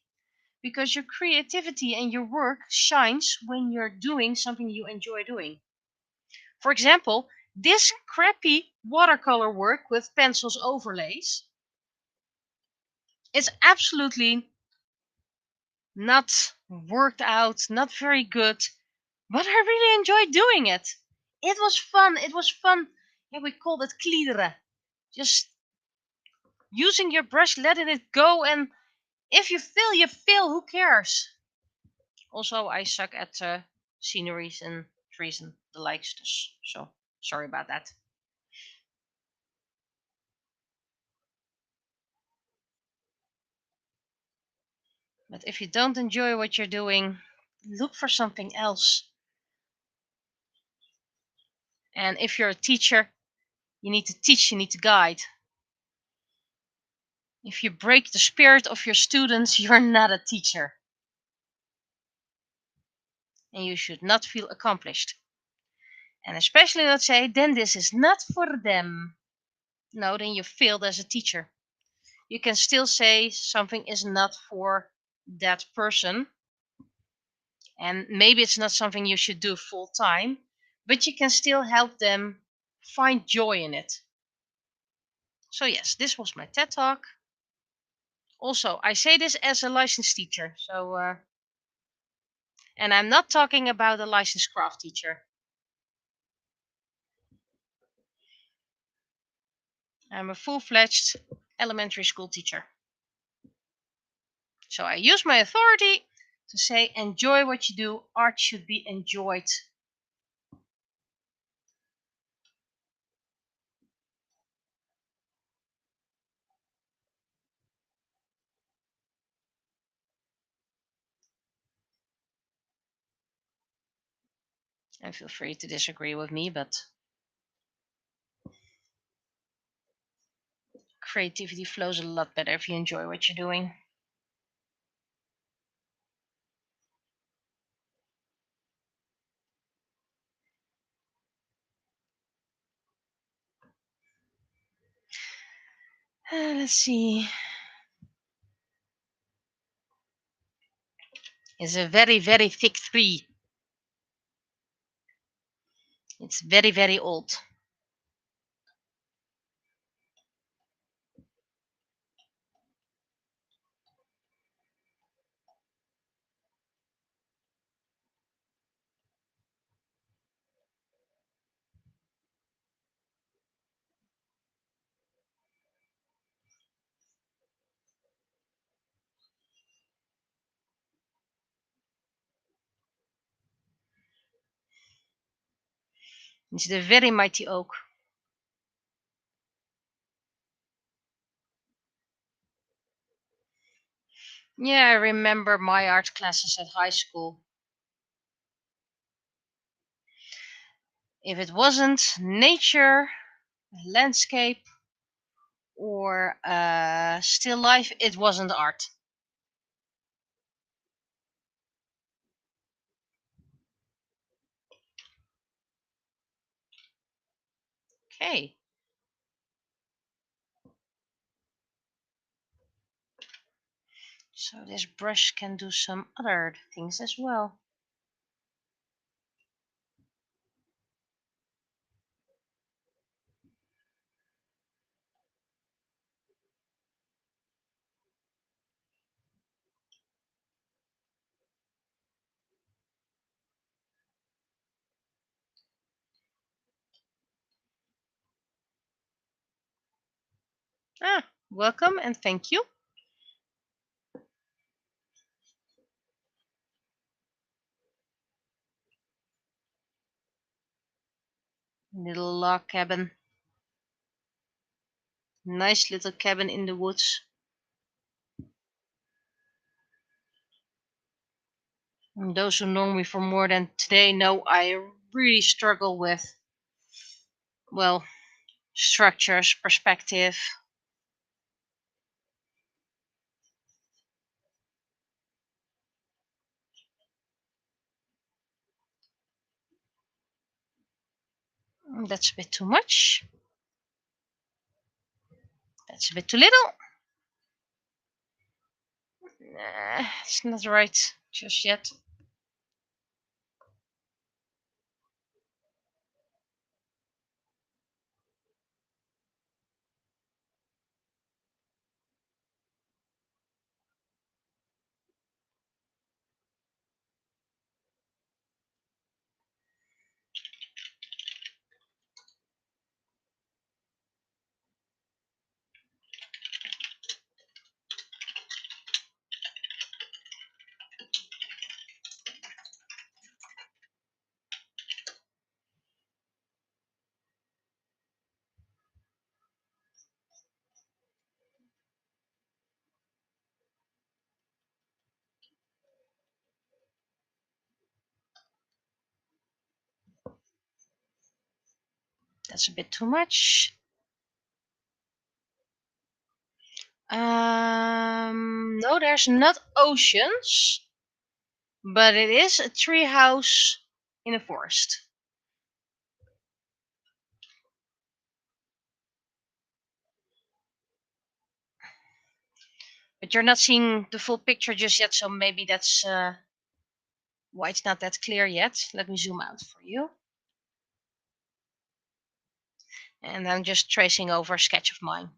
Because your creativity and your work shines when you're doing something you enjoy doing. For example, this crappy watercolor work with pencils overlays is absolutely not worked out, not very good, but I really enjoyed doing it. It was fun. It was fun. Yeah, we called it kliederen. Just using your brush, letting it go, and if you fail, you fail. Who cares? Also, I suck at sceneries and trees and the likes, so sorry about that. But if you don't enjoy what you're doing, look for something else. And if you're a teacher, you need to teach, you need to guide. If you break the spirit of your students, you're not a teacher. And you should not feel accomplished. And especially not say, then this is not for them. No, then you failed as a teacher. You can still say something is not for that person. And maybe it's not something you should do full time, but you can still help them find joy in it. So, yes, this was my TED Talk. Also, I say this as a licensed teacher. And I'm not talking about a licensed craft teacher. I'm a full-fledged elementary school teacher. So I use my authority to say, enjoy what you do. Art should be enjoyed. And feel free to disagree with me, but creativity flows a lot better if you enjoy what you're doing. Let's see. It's a very, very thick tree. It's very, very old. It's the very mighty oak. Yeah, I remember my art classes at high school. If it wasn't nature, landscape, or still life, it wasn't art. Okay. So this brush can do some other things as well. Ah, welcome and thank you. Little log cabin. Nice little cabin in the woods. And those who know me for more than today know I really struggle with, well, structures, perspective. That's a bit too much. That's a bit too little. Nah, it's not right just yet. That's a bit too much. No, there's not oceans, but it is a tree house in a forest. But you're not seeing the full picture just yet, so maybe that's why it's not that clear yet. Let me zoom out for you. And I'm just tracing over a sketch of mine.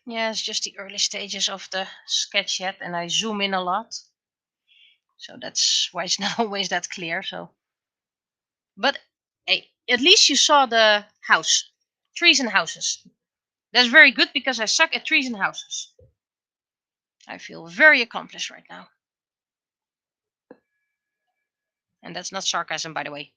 Yeah, it's just the early stages of the sketch yet, and I zoom in a lot. So that's why it's not always that clear. So, but hey, at least you saw the house, trees and houses. That's very good because I suck at trees and houses. I feel very accomplished right now, and that's not sarcasm, by the way.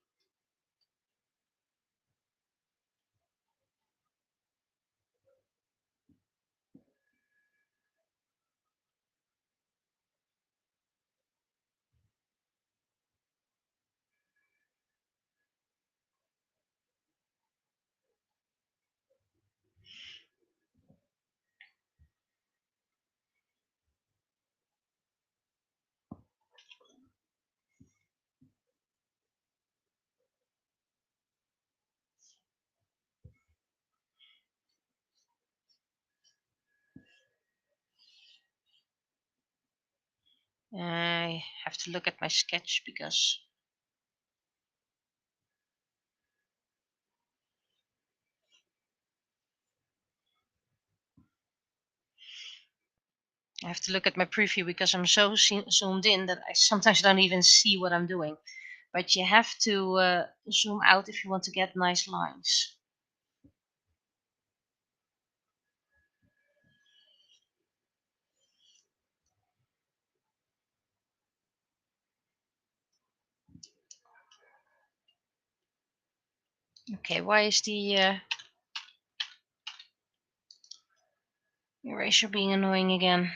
I have to look at my sketch because I have to look at my preview because I'm so zoomed in that I sometimes don't even see what I'm doing. But you have to zoom out if you want to get nice lines. Okay, why is the eraser being annoying again?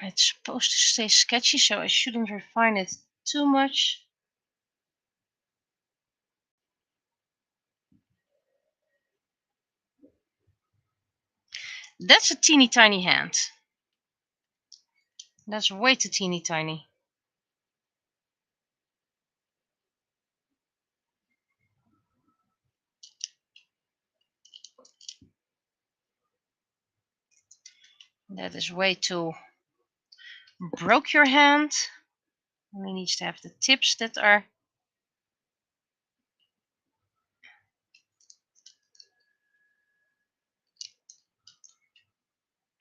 It's supposed to stay sketchy, so I shouldn't refine it too much. That's a teeny tiny hand. That's way too teeny tiny. That is way too broke your hand. Only needs to have the tips that are.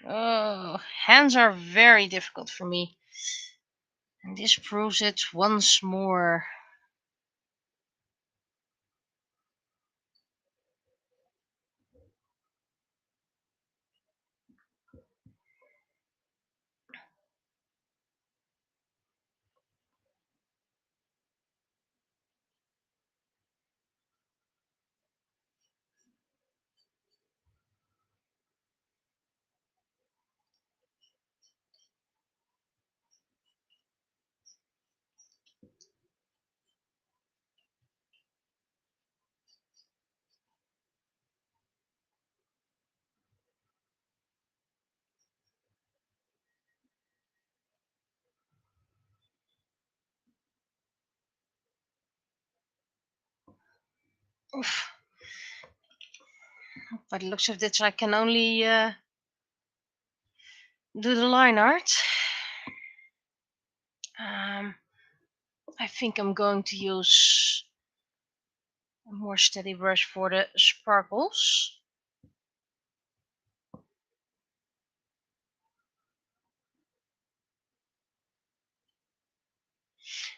Oh, hands are very difficult for me. And this proves it once more. Oof. By the looks of this, I can only do the line art. I think I'm going to use a more steady brush for the sparkles.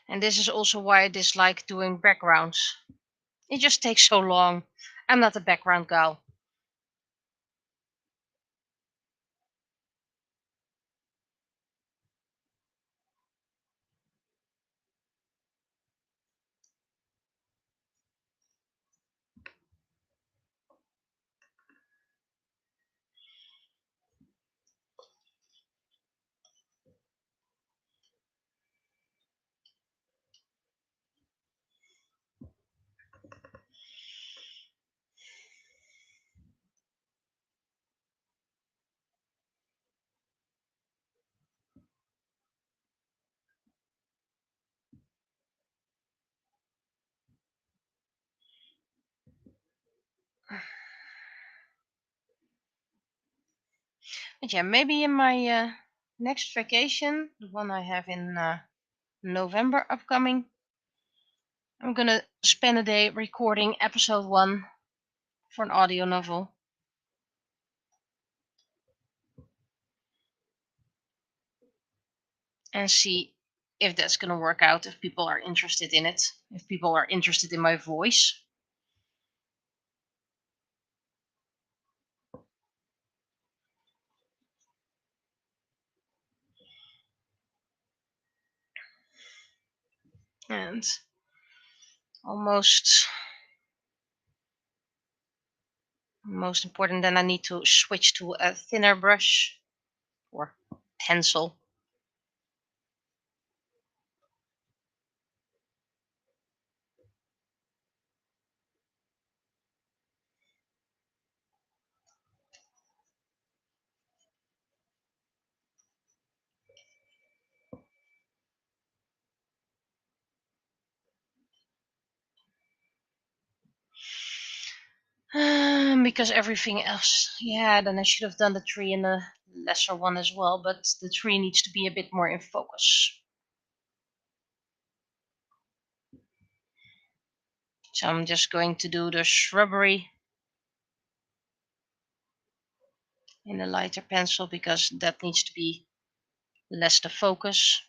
And this is also why I dislike doing backgrounds. It just takes so long. I'm not a background gal. But yeah, maybe in my next vacation, the one I have in November upcoming, I'm gonna spend a day recording episode 1 for an audio novel. And see if that's gonna work out, if people are interested in it, if people are interested in my voice. And almost most important, then I need to switch to a thinner brush or pencil. Because everything else, yeah, then I should have done the tree in a lesser one as well, but the tree needs to be a bit more in focus. So I'm just going to do the shrubbery in a lighter pencil because that needs to be less the focus.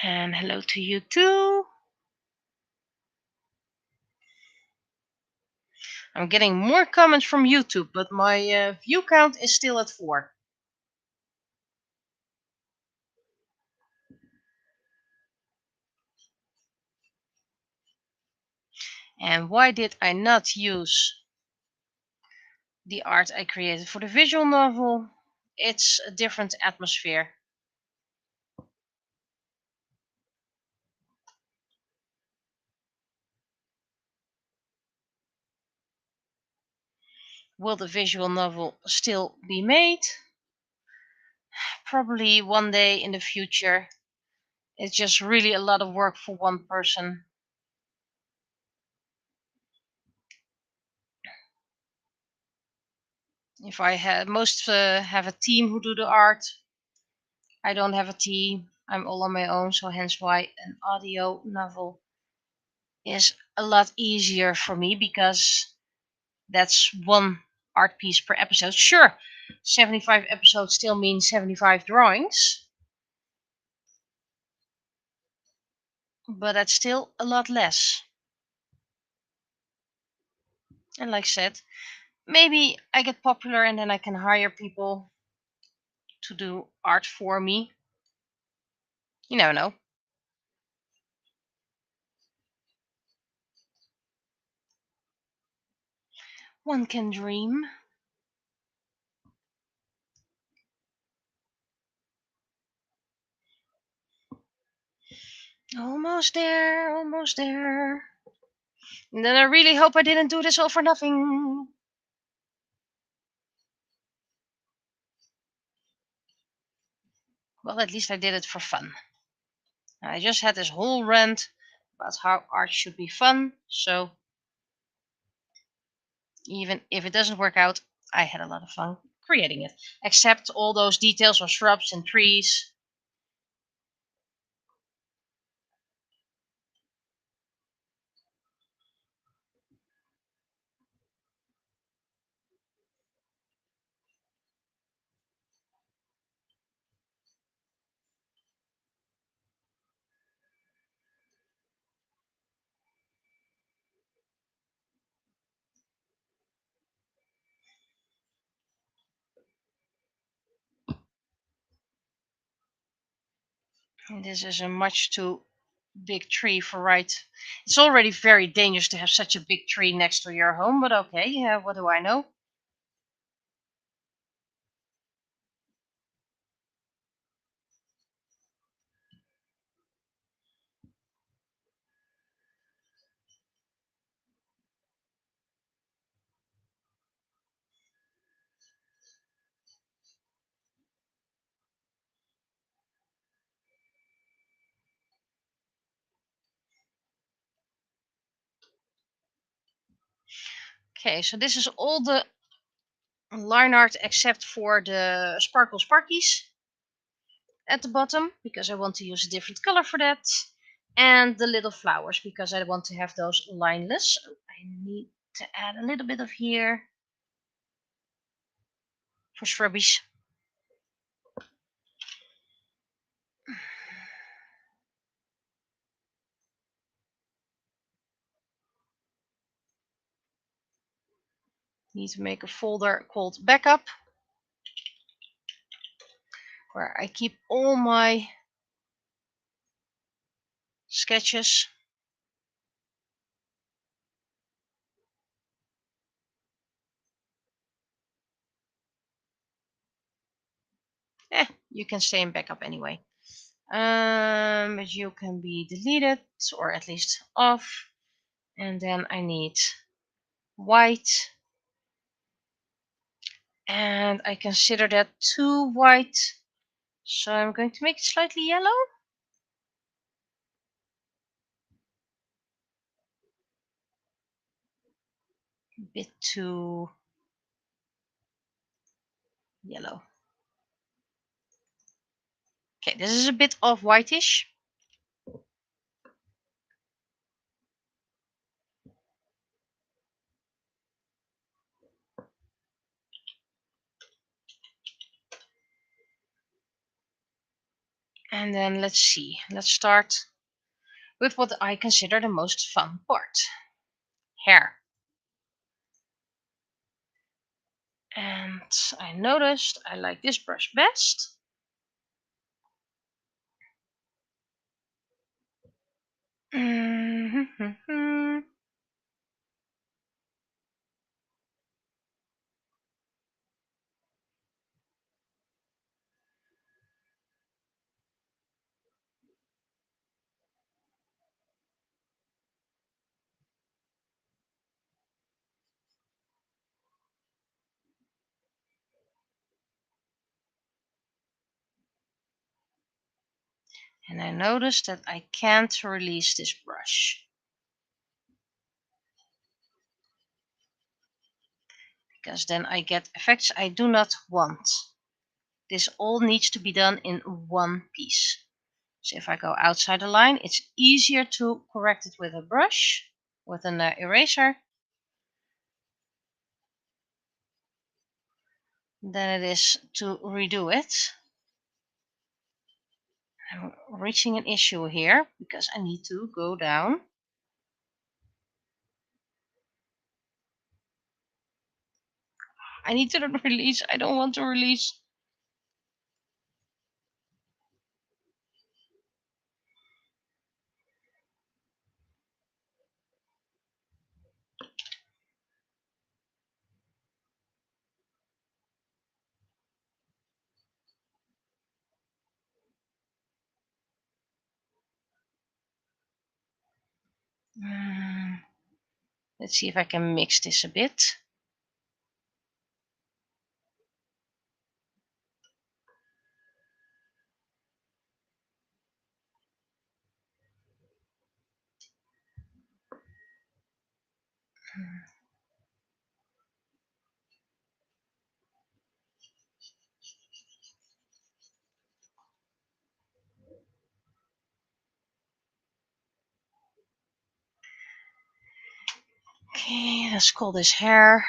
And hello to you too. I'm getting more comments from YouTube, but my view count is still at 4. And why did I not use the art I created for the visual novel? It's a different atmosphere. Will the visual novel still be made? Probably one day in the future. It's just really a lot of work for one person. If I had have a team who do the art, I don't have a team. I'm all on my own, so hence why an audio novel is a lot easier for me because that's one art piece per episode. Sure, 75 episodes still means 75 drawings, but that's still a lot less. And like I said, maybe I get popular and then I can hire people to do art for me. You never know. One can dream. Almost there, almost there. And then I really hope I didn't do this all for nothing. Well, at least I did it for fun. I just had this whole rant about how art should be fun, so even if it doesn't work out, I had a lot of fun creating it. Except all those details on shrubs and trees. And this is a much too big tree for right. It's already very dangerous to have such a big tree next to your home, but okay, yeah, what do I know? Okay, so this is all the line art except for the sparkle sparkies at the bottom because I want to use a different color for that, and the little flowers because I want to have those lineless. I need to add a little bit of here for shrubbies. Need to make a folder called backup where I keep all my sketches. You can stay in backup anyway. But you can be deleted or at least off. And then I need white. And I consider that too white. So I'm going to make it slightly yellow. A bit too yellow. Okay, this is a bit off whitish. And then let's see. Let's start with what I consider the most fun part. Hair. And I noticed I like this brush best. And I noticed that I can't release this brush, because then I get effects I do not want. This all needs to be done in one piece. So if I go outside the line, it's easier to correct it with a brush, with an eraser, than it is to redo it. I'm reaching an issue here because I need to go down. I need to release. I don't want to release. Let's see if I can mix this a bit. Okay, let's call this hair.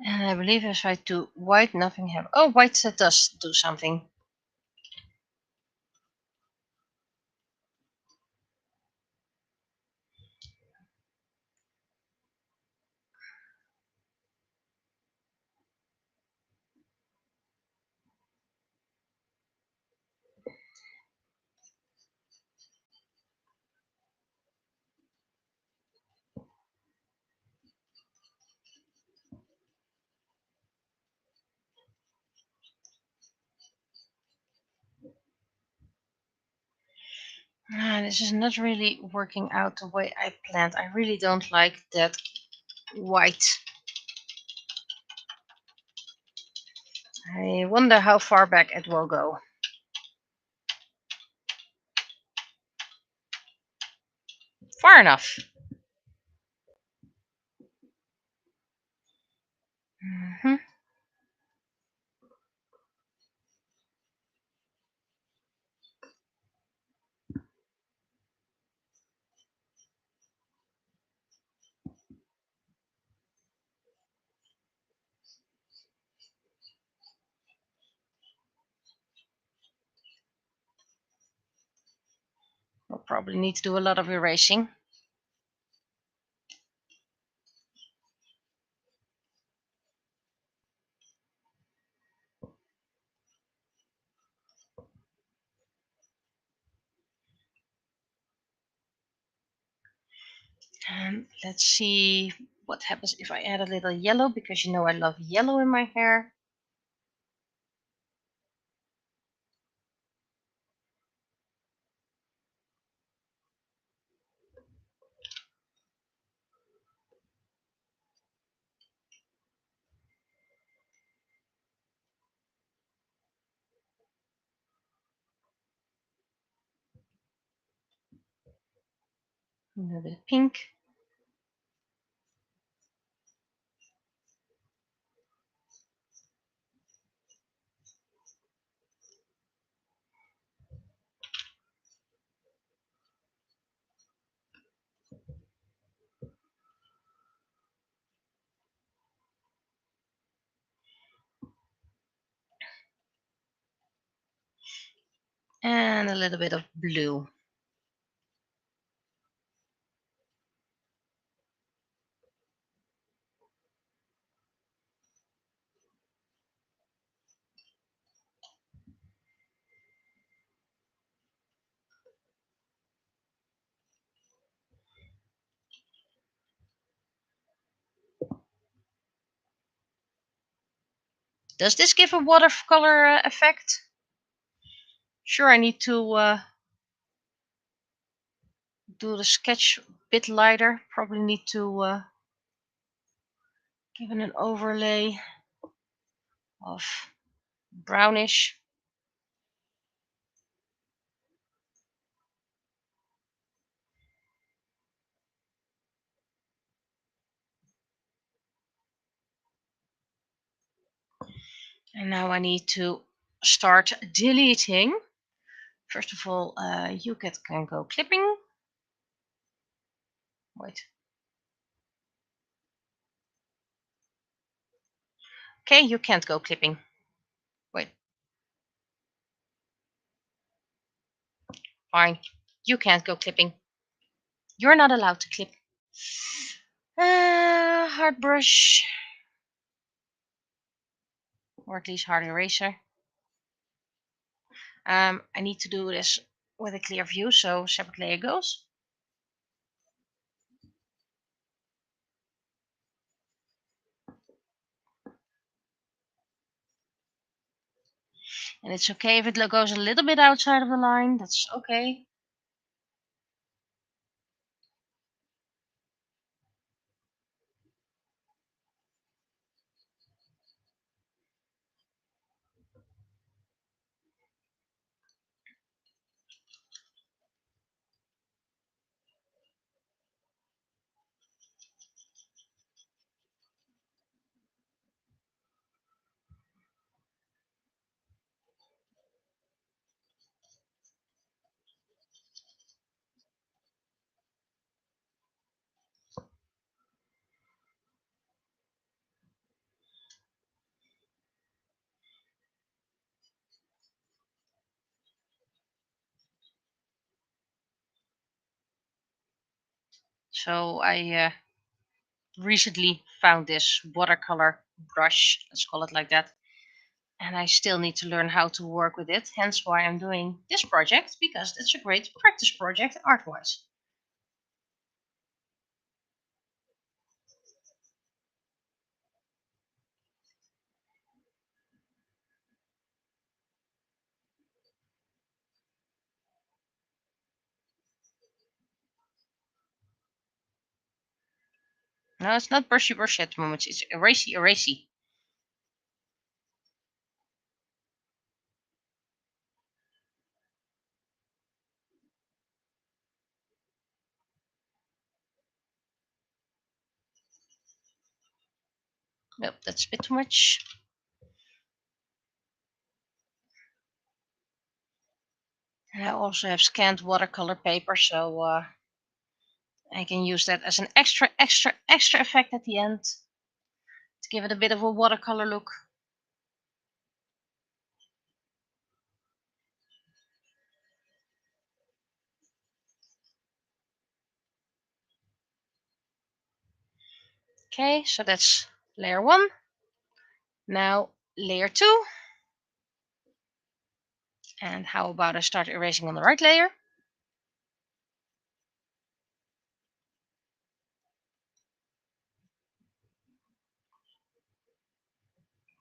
And I believe if I do white, nothing happens. Oh, white does do something. This is not really working out the way I planned. I really don't like that white. I wonder how far back it will go. Far enough. Mm-hmm. probably need to do a lot of erasing. And let's see what happens if I add a little yellow, because you know I love yellow in my hair. A little bit of pink. And a little bit of blue. Does this give a watercolor effect? Sure, I need to do the sketch a bit lighter. Probably need to give it an overlay of brownish. And now I need to start deleting. First of all, you can go clipping. Wait. Okay, you can't go clipping. Wait. Fine. You can't go clipping. You're not allowed to clip. Hard brush. Or at least hard eraser. I need to do this with a clear view, so separate layer goes. And it's okay if it goes a little bit outside of the line. That's okay. So I recently found this watercolor brush, let's call it like that. And I still need to learn how to work with it. Hence why I'm doing this project, because it's a great practice project art-wise. No, it's not brushy brushy at the moment. It's erasy erasy. Nope, that's a bit too much. And I also have scanned watercolor paper, so I can use that as an extra effect at the end to give it a bit of a watercolor look. Okay, so that's layer 1. Now layer 2. And how about I start erasing on the right layer? It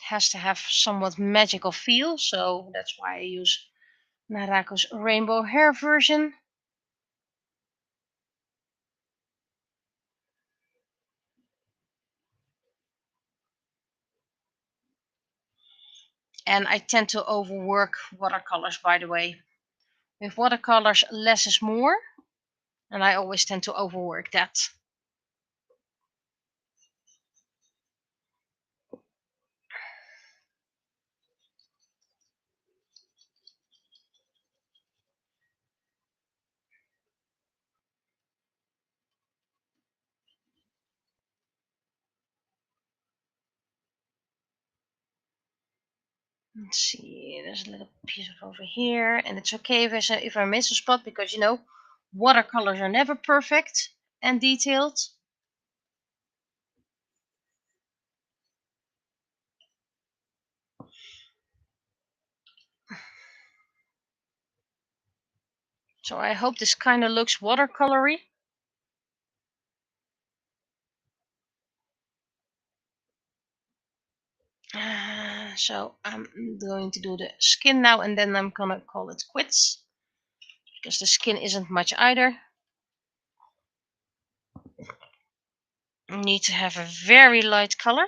has to have somewhat magical feel, so that's why I use Narako's rainbow hair version. And I tend to overwork watercolors, by the way. With watercolors, less is more, and I always tend to overwork that. Let's see, there's a little piece of over here, and it's okay if I miss a spot, because watercolors are never perfect and detailed. So I hope this kind of looks watercolory. So I'm going to do the skin now, and then I'm gonna call it quits, because the skin isn't much either. Need to have a very light color.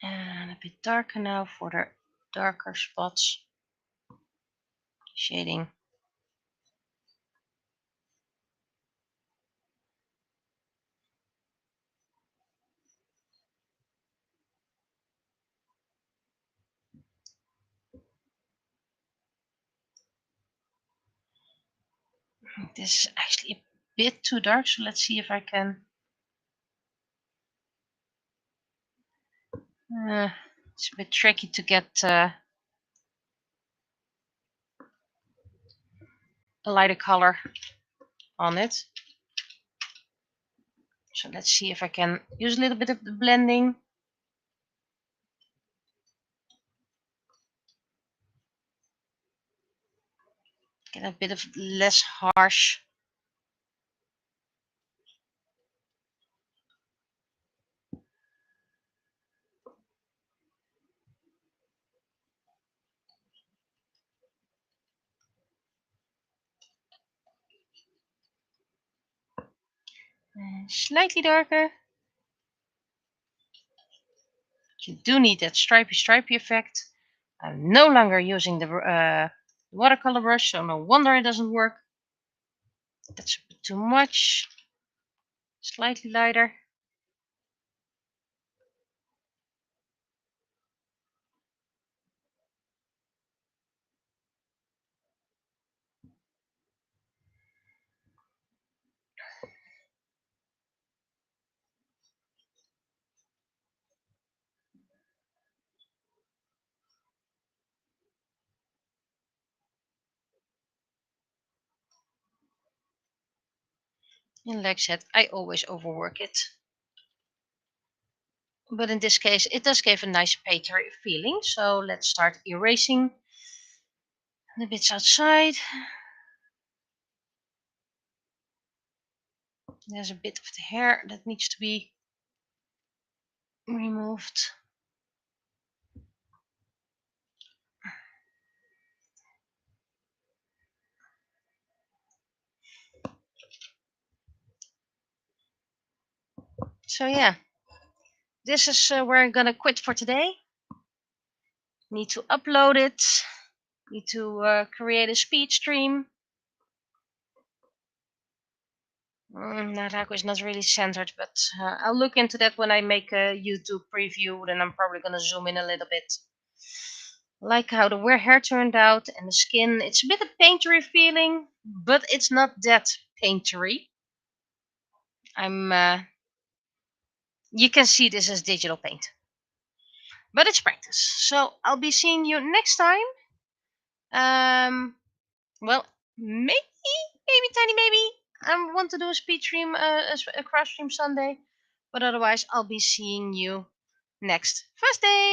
And a bit darker now for the darker spots. Shading. This is actually a bit too dark, so let's see if I can. It's a bit tricky to get a lighter color on it. So let's see if I can use a little bit of the blending. Get a bit of less harsh. Slightly darker. You do need that stripy effect. I'm no longer using the watercolor brush, so no wonder it doesn't work. That's a bit too much. Slightly lighter. And like I said, I always overwork it. But in this case, it does give a nice papery feeling. So let's start erasing the bits outside. There's a bit of the hair that needs to be removed. So yeah, this is where I'm gonna quit for today. Need to upload it. Need to create a speed stream. Naraku is not really centered, but I'll look into that when I make a YouTube preview. Then I'm probably gonna zoom in a little bit. Like how the hair turned out and the skin. It's a bit of paintery feeling, but it's not that paintery. You can see this as digital paint, but it's practice. So I'll be seeing you next time. Well, maybe tiny maybe I want to do a speed stream, a crash stream Sunday, but otherwise I'll be seeing you next Thursday.